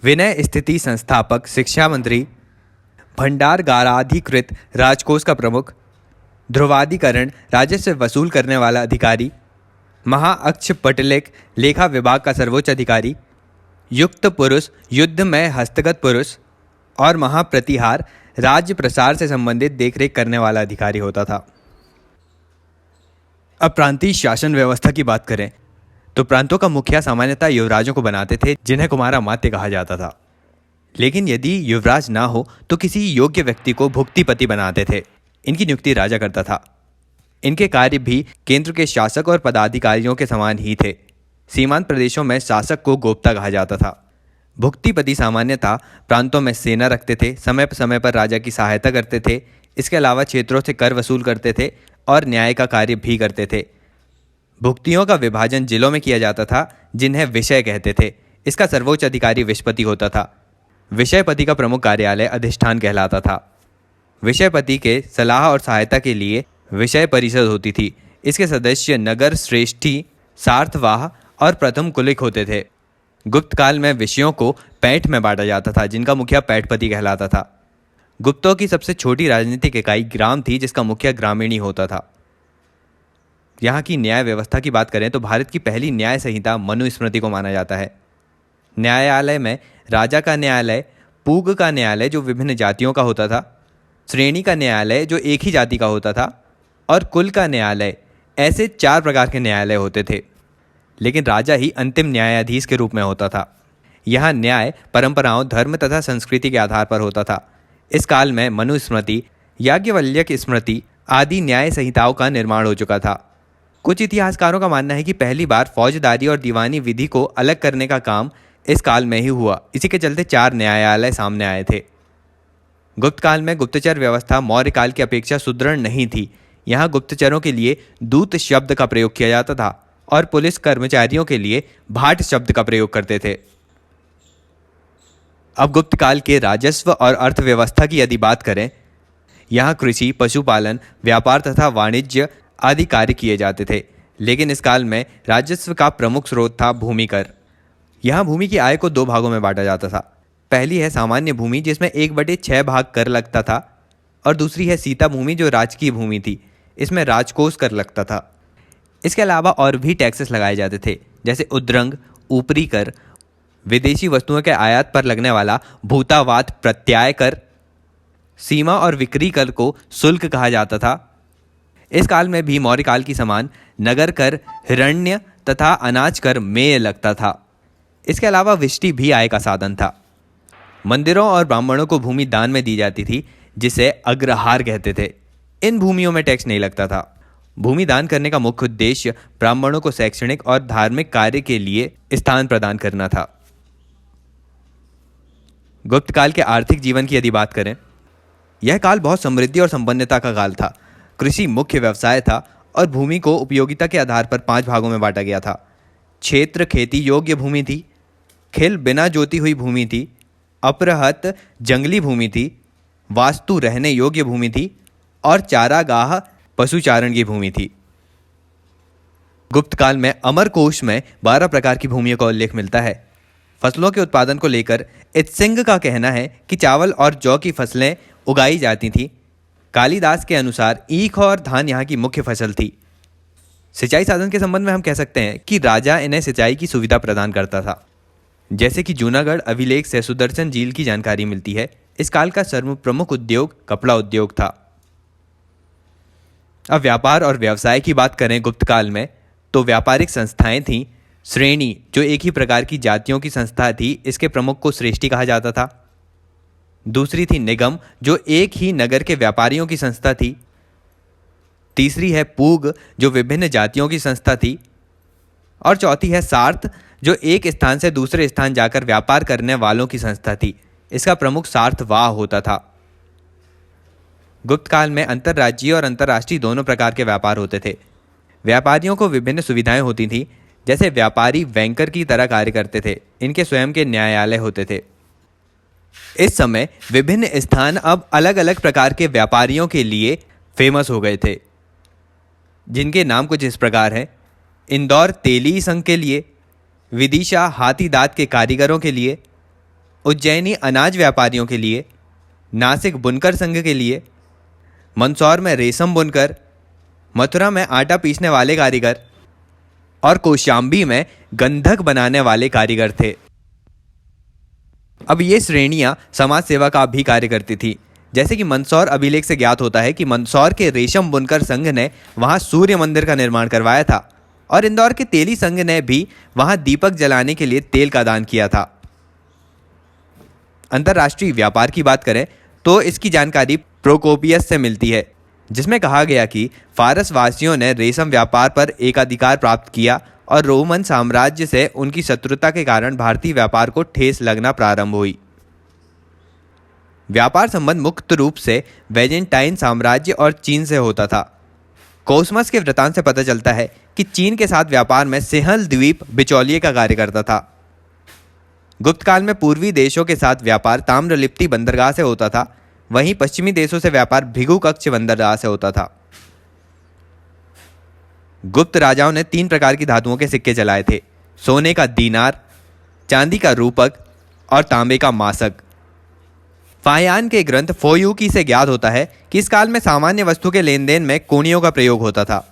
विनय स्थिति संस्थापक शिक्षा मंत्री, भंडारगाराधिकृत राजकोष का प्रमुख, ध्रुवाधिकरण राजस्व वसूल करने वाला अधिकारी, महाअक्षपटलिक लेखा विभाग का सर्वोच्च अधिकारी, युक्त पुरुष युद्ध में हस्तगत पुरुष और महाप्रतिहार राज्य प्रसार से संबंधित देखरेख करने वाला अधिकारी होता था। अब प्रांतीय शासन व्यवस्था की बात करें तो प्रांतों का मुखिया सामान्यतः युवराजों को बनाते थे, जिन्हें कुमारामात्य कहा जाता था। लेकिन यदि युवराज ना हो तो किसी योग्य व्यक्ति को भुक्तिपति बनाते थे। इनकी नियुक्ति राजा करता था। इनके कार्य भी केंद्र के शासक और पदाधिकारियों के समान ही थे। सीमांत प्रदेशों में शासक को गोप्ता कहा जाता था। भुक्तिपति सामान्यतः प्रांतों में सेना रखते थे, समय पर राजा की सहायता करते थे। इसके अलावा क्षेत्रों से कर वसूल करते थे और न्याय का कार्य भी करते थे। भुक्तियों का विभाजन जिलों में किया जाता था, जिन्हें विषय कहते थे। इसका सर्वोच्च अधिकारी विषयपति होता था। विषयपति का प्रमुख कार्यालय अधिष्ठान कहलाता था। विषयपति के सलाह और सहायता के लिए विषय परिषद होती थी। इसके सदस्य नगर श्रेष्ठी, सार्थवाह और प्रथम कुलिक होते थे। गुप्त काल में विषयों को पैठ में बांटा जाता था, जिनका मुखिया पैठपति कहलाता था। गुप्तों की सबसे छोटी राजनीतिक इकाई ग्राम थी, जिसका मुखिया ग्रामीणी होता था। यहाँ की न्याय व्यवस्था की बात करें तो भारत की पहली न्याय संहिता मनुस्मृति को माना जाता है। न्यायालय में राजा का न्यायालय, पूग का न्यायालय जो विभिन्न जातियों का होता था, श्रेणी का न्यायालय जो एक ही जाति का होता था, और कुल का न्यायालय, ऐसे 4 प्रकार के न्यायालय होते थे। लेकिन राजा ही अंतिम न्यायाधीश के रूप में होता था। यहाँ न्याय परंपराओं, धर्म तथा संस्कृति के आधार पर होता था। इस काल में मनुस्मृति, याज्ञवल्क्य स्मृति आदि न्याय संहिताओं का निर्माण हो चुका था। कुछ इतिहासकारों का मानना है कि पहली बार फौजदारी और दीवानी विधि को अलग करने का काम इस काल में ही हुआ। इसी के चलते 4 न्यायालय सामने आए थे। गुप्त काल में गुप्तचर व्यवस्था मौर्य काल की अपेक्षा सुदृढ़ नहीं थी। यहाँ गुप्तचरों के लिए दूत शब्द का प्रयोग किया जाता था और पुलिस कर्मचारियों के लिए भाट शब्द का प्रयोग करते थे। अब गुप्त काल के राजस्व और अर्थव्यवस्था की यदि बात करें, यहाँ कृषि, पशुपालन, व्यापार तथा वाणिज्य आदि कार्य किए जाते थे। लेकिन इस काल में राजस्व का प्रमुख स्रोत था भूमि कर। यहाँ भूमि की आय को 2 भागों में बांटा जाता था। पहली है सामान्य भूमि, जिसमें 1/6 भाग कर लगता था, और दूसरी है सीता भूमि, जो राजकीय भूमि थी। इसमें राजकोष कर लगता था। इसके अलावा और भी टैक्सेस लगाए जाते थे, जैसे उद्रंग, ऊपरी कर, विदेशी वस्तुओं के आयात पर लगने वाला भूतावाद प्रत्याय कर, सीमा और विक्री कर को शुल्क कहा जाता था। इस काल में भी मौर्य काल की समान नगर कर, हिरण्य तथा अनाज कर मेय लगता था। इसके अलावा विष्टि भी आय का साधन था। मंदिरों और ब्राह्मणों को भूमि दान में दी जाती थी, जिसे अग्रहार कहते थे। इन भूमियों में टैक्स नहीं लगता था। भूमि दान करने का मुख्य उद्देश्य ब्राह्मणों को शैक्षणिक और धार्मिक कार्य के लिए स्थान प्रदान करना था। गुप्त काल के आर्थिक जीवन की यदि बात करें, यह काल बहुत समृद्धि और संपन्नता का काल था। कृषि मुख्य व्यवसाय था और भूमि को उपयोगिता के आधार पर 5 भागों में बांटा गया था। क्षेत्र खेती योग्य भूमि थी, खिल बिना जोती हुई भूमि थी, अपरहत जंगली भूमि थी, वास्तु रहने योग्य भूमि थी, और चारागाह पशुचारण की भूमि थी। गुप्त काल में अमरकोश में 12 प्रकार की भूमियों का उल्लेख मिलता है। फसलों के उत्पादन को लेकर इत्सिंग का कहना है कि चावल और जौ की फसलें उगाई जाती थीं। कालिदास के अनुसार ईख और धान यहाँ की मुख्य फसल थी। सिंचाई साधन के संबंध में हम कह सकते हैं कि राजा इन्हें सिंचाई की सुविधा प्रदान करता था। जैसे कि जूनागढ़ अभिलेख से सुदर्शन झील की जानकारी मिलती है। इस काल का सर्व प्रमुख उद्योग कपड़ा उद्योग था। अब व्यापार और व्यवसाय की बात करें गुप्त काल में, तो व्यापारिक संस्थाएं थीं। श्रेणी, जो एक ही प्रकार की जातियों की संस्था थी, इसके प्रमुख को श्रेष्ठी कहा जाता था। दूसरी थी निगम, जो एक ही नगर के व्यापारियों की संस्था थी। तीसरी है पूग, जो विभिन्न जातियों की संस्था थी। और चौथी है सार्थ, जो एक स्थान से दूसरे स्थान जाकर व्यापार करने वालों की संस्था थी। इसका प्रमुख सार्थवाह होता था। गुप्त काल में अंतर्राज्यीय और अंतर्राष्ट्रीय दोनों प्रकार के व्यापार होते थे। व्यापारियों को विभिन्न सुविधाएं होती थीं, जैसे व्यापारी बैंकर की तरह कार्य करते थे। इनके स्वयं के न्यायालय होते थे। इस समय विभिन्न स्थान अब अलग अलग प्रकार के व्यापारियों के लिए फेमस हो गए थे, जिनके नाम कुछ इस प्रकार हैं। इंदौर तेली संघ के लिए, विदिशा हाथी दांत के कारीगरों के लिए, उज्जैनी अनाज व्यापारियों के लिए, नासिक बुनकर संघ के लिए, मंदसौर में रेशम बुनकर, मथुरा में आटा पीसने वाले कारीगर और कौशाम्बी में गंधक बनाने वाले कारीगर थे। अब ये श्रेणियां समाज सेवा का भी कार्य करती थी। जैसे कि मंदसौर अभिलेख से ज्ञात होता है कि मंदसौर के रेशम बुनकर संघ ने वहां सूर्य मंदिर का निर्माण करवाया था, और इंदौर के तेली संघ ने भी वहां दीपक जलाने के लिए तेल का दान किया था। अंतर्राष्ट्रीय व्यापार की बात करें तो इसकी जानकारी प्रोकोपियस से मिलती है, जिसमें कहा गया कि फारस वासियों ने रेशम व्यापार पर एकाधिकार प्राप्त किया और रोमन साम्राज्य से उनकी शत्रुता के कारण भारतीय व्यापार को ठेस लगना प्रारंभ हुई। व्यापार संबंध मुख्य रूप से बैजेंटाइन साम्राज्य और चीन से होता था। कोसमस के वृत्तांत से पता चलता है कि चीन के साथ व्यापार में सिंहल द्वीप बिचौलिए का कार्य करता था। गुप्त काल में पूर्वी देशों के साथ व्यापार ताम्रलिप्ति बंदरगाह से होता था, वहीं पश्चिमी देशों से व्यापार भिगु कक्ष बंदरगाह से होता था। गुप्त राजाओं ने 3 प्रकार की धातुओं के सिक्के चलाए थे: सोने का दीनार, चांदी का रूपक और तांबे का मासक। फाहियान के ग्रंथ फोयुकी से ज्ञात होता है कि इस काल में सामान्य वस्तु के लेन देन में कोनियों का प्रयोग होता था।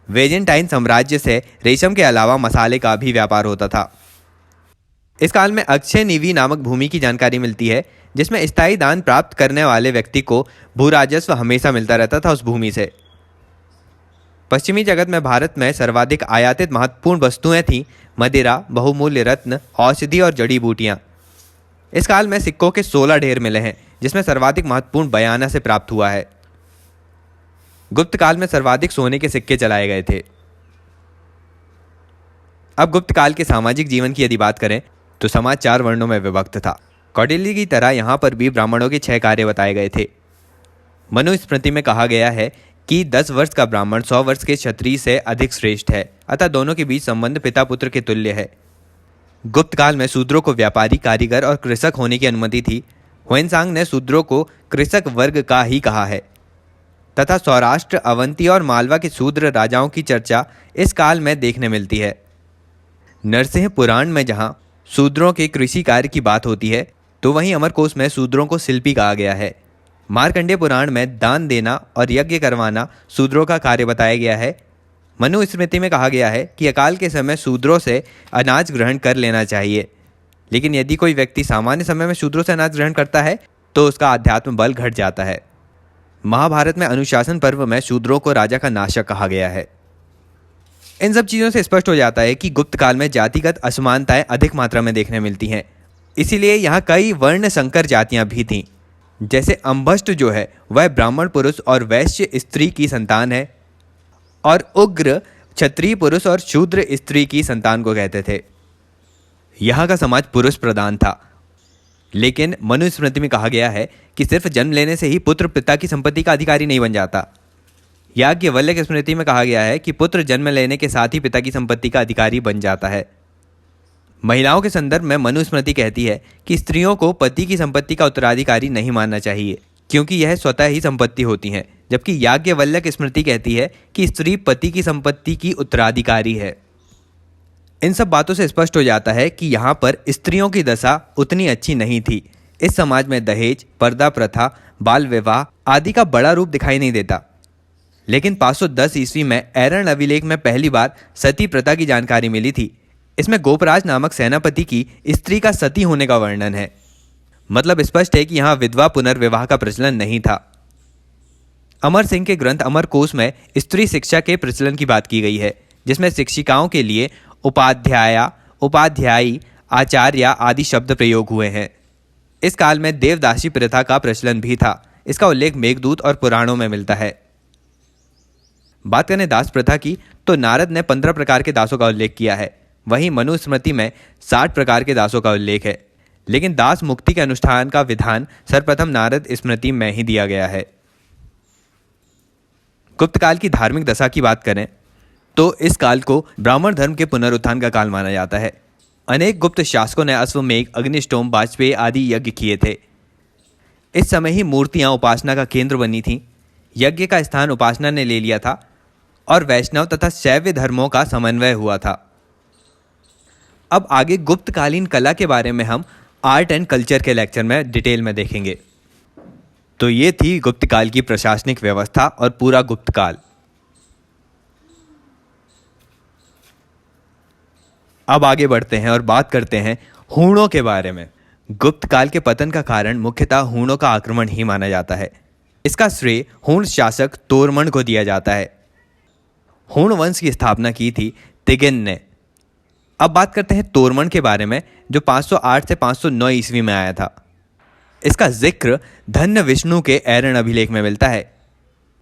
वेजेंटाइन साम्राज्य से रेशम के अलावा मसाले का भी व्यापार होता था। इस काल में अक्षय निवि नामक भूमि की जानकारी मिलती है, जिसमें स्थायी दान प्राप्त करने वाले व्यक्ति को भूराजस्व हमेशा मिलता रहता था उस भूमि से। पश्चिमी जगत में भारत में सर्वाधिक आयातित महत्वपूर्ण वस्तुएं थीं मदिरा, बहुमूल्य रत्न, औषधि और जड़ी बूटियां। इस काल में सिक्कों के 16 ढेर मिले हैं, जिसमें सर्वाधिक महत्वपूर्ण बयाना से प्राप्त हुआ है। गुप्त काल में सर्वाधिक सोने के सिक्के चलाए गए थे। अब गुप्त काल के सामाजिक जीवन की यदि बात करें तो समाज 4 वर्णों में विभक्त था। कौटिल्य की तरह यहाँ पर भी ब्राह्मणों के 6 कार्य बताए गए थे। मनुस्मृति में कहा गया है कि 10 वर्ष का ब्राह्मण 100 वर्ष के क्षत्रिय से अधिक श्रेष्ठ है, अतः दोनों के बीच संबंध पिता पुत्र के तुल्य है। गुप्त काल में शूद्रों को व्यापारी, कारीगर और कृषक होने की अनुमति थी। ह्वेनसांग ने शूद्रों को कृषक वर्ग का ही कहा है तथा सौराष्ट्र, अवंती और मालवा के शूद्र राजाओं की चर्चा इस काल में देखने मिलती है। नरसिंह पुराण में जहाँ शूद्रों के कृषि कार्य की बात होती है तो वहीं अमरकोश में शूद्रों को शिल्पी कहा गया है। मार्कंडेय पुराण में दान देना और यज्ञ करवाना शूद्रों का कार्य बताया गया है। मनुस्मृति में कहा गया है कि अकाल के समय शूद्रों से अनाज ग्रहण कर लेना चाहिए, लेकिन यदि कोई व्यक्ति सामान्य समय में शूद्रों से अनाज ग्रहण करता है तो उसका अध्यात्म बल घट जाता है। महाभारत में अनुशासन पर्व में शूद्रों को राजा का नाशक कहा गया है। इन सब चीज़ों से स्पष्ट हो जाता है कि गुप्त काल में जातिगत असमानताएं अधिक मात्रा में देखने मिलती हैं। इसीलिए यहाँ कई वर्ण संकर जातियाँ भी थीं। जैसे अंबष्ट जो है वह ब्राह्मण पुरुष और वैश्य स्त्री की संतान है, और उग्र क्षत्रिय पुरुष और शूद्र स्त्री की संतान को कहते थे। यहाँ का समाज पुरुष प्रधान था, लेकिन मनुस्मृति में कहा गया है कि सिर्फ जन्म लेने से ही पुत्र पिता की संपत्ति का अधिकारी नहीं बन जाता। याज्ञवल्क्य की स्मृति में कहा गया है कि पुत्र जन्म लेने के साथ ही पिता की संपत्ति का अधिकारी बन जाता है। महिलाओं के संदर्भ में मनुस्मृति कहती है कि स्त्रियों को पति की संपत्ति का उत्तराधिकारी नहीं मानना चाहिए, क्योंकि यह स्वतः ही संपत्ति होती हैं, जबकि याज्ञवल्क्य स्मृति कहती है कि स्त्री पति की संपत्ति की उत्तराधिकारी है। इन सब बातों से स्पष्ट हो जाता है कि यहाँ पर स्त्रियों की दशा उतनी अच्छी नहीं थी। इस समाज में दहेज, पर्दा प्रथा, बाल विवाह आदि का बड़ा रूप दिखाई नहीं देता। लेकिन 510 ईस्वी में ऐरण अभिलेख में पहली बार सती प्रथा की जानकारी मिली थी। इसमें गोपराज नामक सेनापति की स्त्री का सती होने का वर्णन है। मतलब स्पष्ट है कि यहाँ विधवा पुनर्विवाह का प्रचलन नहीं था। अमर सिंह के ग्रंथ अमरकोश में स्त्री शिक्षा के प्रचलन की बात की गई है, जिसमें शिक्षिकाओं के लिए उपाध्याया, उपाध्यायी, आचार्य आदि शब्द प्रयोग हुए हैं। इस काल में देवदासी प्रथा का प्रचलन भी था। इसका उल्लेख मेघदूत और पुराणों में मिलता है। बात करें दास प्रथा की तो नारद ने 15 प्रकार के दासों का उल्लेख किया है। वहीं मनुस्मृति में 60 प्रकार के दासों का उल्लेख है, लेकिन दास मुक्ति के अनुष्ठान का विधान सर्वप्रथम नारद स्मृति में ही दिया गया है। गुप्त काल की धार्मिक दशा की बात करें तो इस काल को ब्राह्मण धर्म के पुनरुत्थान का काल माना जाता है। अनेक गुप्त शासकों ने अश्वमेघ, अग्निष्टोम, वाजपेयी आदि यज्ञ किए थे। इस समय ही मूर्तियां उपासना का केंद्र बनी थीं। यज्ञ का स्थान उपासना ने ले लिया था और वैष्णव तथा शैव धर्मों का समन्वय हुआ था। अब आगे गुप्तकालीन कला के बारे में हम आर्ट एंड कल्चर के लेक्चर में डिटेल में देखेंगे। तो ये थी गुप्त काल की प्रशासनिक व्यवस्था और पूरा गुप्त काल। अब आगे बढ़ते हैं और बात करते हैं हूणों के बारे में। गुप्त काल के पतन का कारण मुख्यतः हूणों का आक्रमण ही माना जाता है। इसका श्रेय हूण शासक तोरमन को दिया जाता है। हूण वंश की स्थापना की थी तिगिन ने। अब बात करते हैं तोरमन के बारे में, जो 508 से 509 ईस्वी में आया था। इसका जिक्र धन्य विष्णु के ऐरण अभिलेख में मिलता है।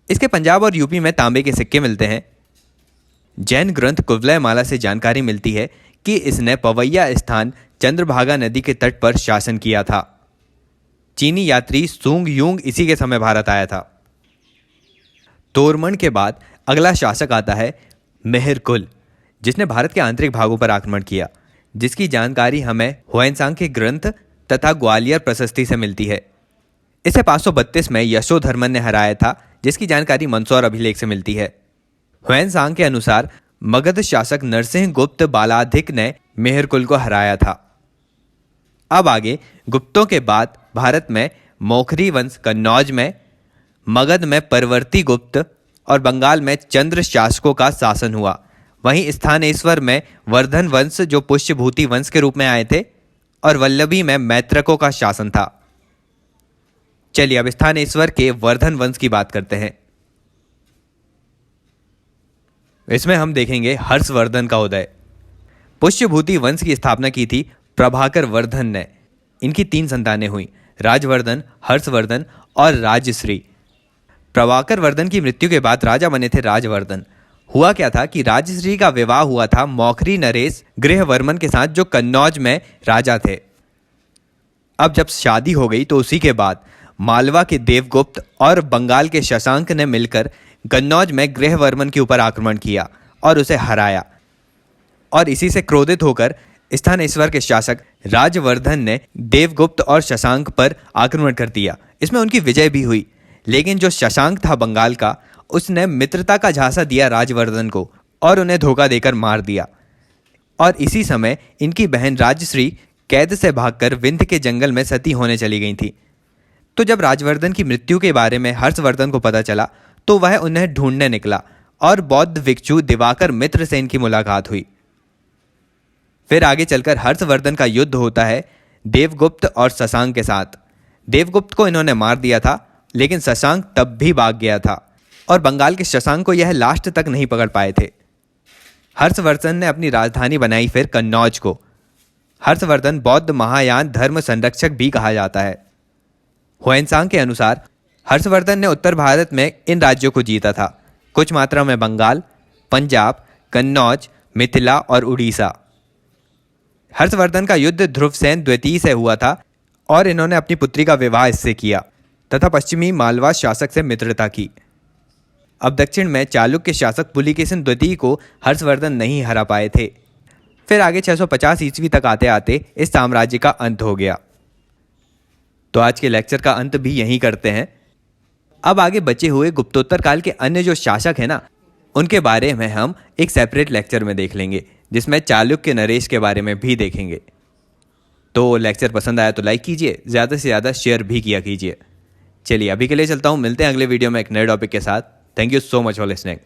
इसके पंजाब और यूपी में तांबे के सिक्के मिलते हैं। जैन ग्रंथ कुवलय माला से जानकारी मिलती है कि इसने पवैया स्थान चंद्रभागा नदी के तट पर शासन किया था। चीनी यात्री सूंग यूंग इसी के समय भारत आया था। तोरमन के बाद अगला शासक आता है मेहरकुल, जिसने भारत के आंतरिक भागों पर आक्रमण किया, जिसकी जानकारी हमें ह्वेनसांग के ग्रंथ तथा ग्वालियर प्रशस्ति से मिलती है। इसे 532 में यशोधर्मन ने हराया था, जिसकी जानकारी मंदसौर अभिलेख से मिलती है। ह्वेनसांग के अनुसार मगध शासक नरसिंह गुप्त बालाधिक ने मेहरकुल को हराया था। अब आगे गुप्तों के बाद भारत में मोखरी वंश कन्नौज में, मगध में परवर्ती गुप्त और बंगाल में चंद्र शासकों का शासन हुआ। वहीं स्थानेश्वर में वर्धन वंश जो पुष्यभूति वंश के रूप में आए थे, और वल्लभी में मैत्रकों का शासन था। चलिए अब स्थानेश्वर के वर्धन वंश की बात करते हैं। इसमें हम देखेंगे हर्षवर्धन का उदय। पुष्यभूति वंश की स्थापना की थी प्रभाकर वर्धन ने। इनकी 3 संतानें हुई, राजवर्धन, हर्षवर्धन और राजश्री। प्रभाकर वर्धन की मृत्यु के बाद राजा बने थे राजवर्धन। हुआ क्या था कि राजश्री का विवाह हुआ था मौखरी नरेश गृहवर्मन के साथ, जो कन्नौज में राजा थे। अब जब शादी हो गई तो उसी के बाद मालवा के देवगुप्त और बंगाल के शशांक ने मिलकर कन्नौज में गृहवर्मन के ऊपर आक्रमण किया और उसे हराया। और इसी से क्रोधित होकर स्थानेश्वर के शासक राजवर्धन ने देवगुप्त और शशांक पर आक्रमण कर दिया। इसमें उनकी विजय भी हुई, लेकिन जो शशांक था बंगाल का, उसने मित्रता का झांसा दिया राजवर्धन को और उन्हें धोखा देकर मार दिया। और इसी समय इनकी बहन राजश्री कैद से भागकर विंध्य के जंगल में सती होने चली गई थी। तो जब राजवर्धन की मृत्यु के बारे में हर्षवर्धन को पता चला तो वह उन्हें ढूंढने निकला और बौद्ध भिक्षु दिवाकर मित्र से इनकी मुलाकात हुई। फिर आगे चलकर हर्षवर्धन का युद्ध होता है देवगुप्त और शशांक के साथ। देवगुप्त को इन्होंने मार दिया था, लेकिन शशांक तब भी भाग गया था और बंगाल के शशांक को यह लास्ट तक नहीं पकड़ पाए थे। हर्षवर्धन ने अपनी राजधानी बनाई फिर कन्नौज को। हर्षवर्धन बौद्ध महायान धर्म संरक्षक भी कहा जाता है। हुएनसांग के अनुसार हर्षवर्धन ने उत्तर भारत में इन राज्यों को जीता था, कुछ मात्रा में बंगाल, पंजाब, कन्नौज, मिथिला और उड़ीसा। हर्षवर्धन का युद्ध ध्रुवसेन द्वितीय से हुआ था और इन्होंने अपनी पुत्री का विवाह इससे किया तथा पश्चिमी मालवा शासक से मित्रता की। अब दक्षिण में चालुक्य शासक पुलिकेशिन द्वितीय को हर्षवर्धन नहीं हरा पाए थे। फिर आगे 650 ईस्वी तक आते आते इस साम्राज्य का अंत हो गया। तो आज के लेक्चर का अंत भी यहीं करते हैं। अब आगे बचे हुए गुप्तोत्तर काल के अन्य जो शासक हैं ना, उनके बारे में हम एक सेपरेट लेक्चर में देख लेंगे, जिसमें चालुक्य नरेश के बारे में भी देखेंगे। तो लेक्चर पसंद आया तो लाइक कीजिए, ज़्यादा से ज़्यादा शेयर भी किया कीजिए। चलिए अभी के लिए चलता हूँ, मिलते हैं अगले वीडियो में एक नए टॉपिक के साथ। Thank you so much for listening.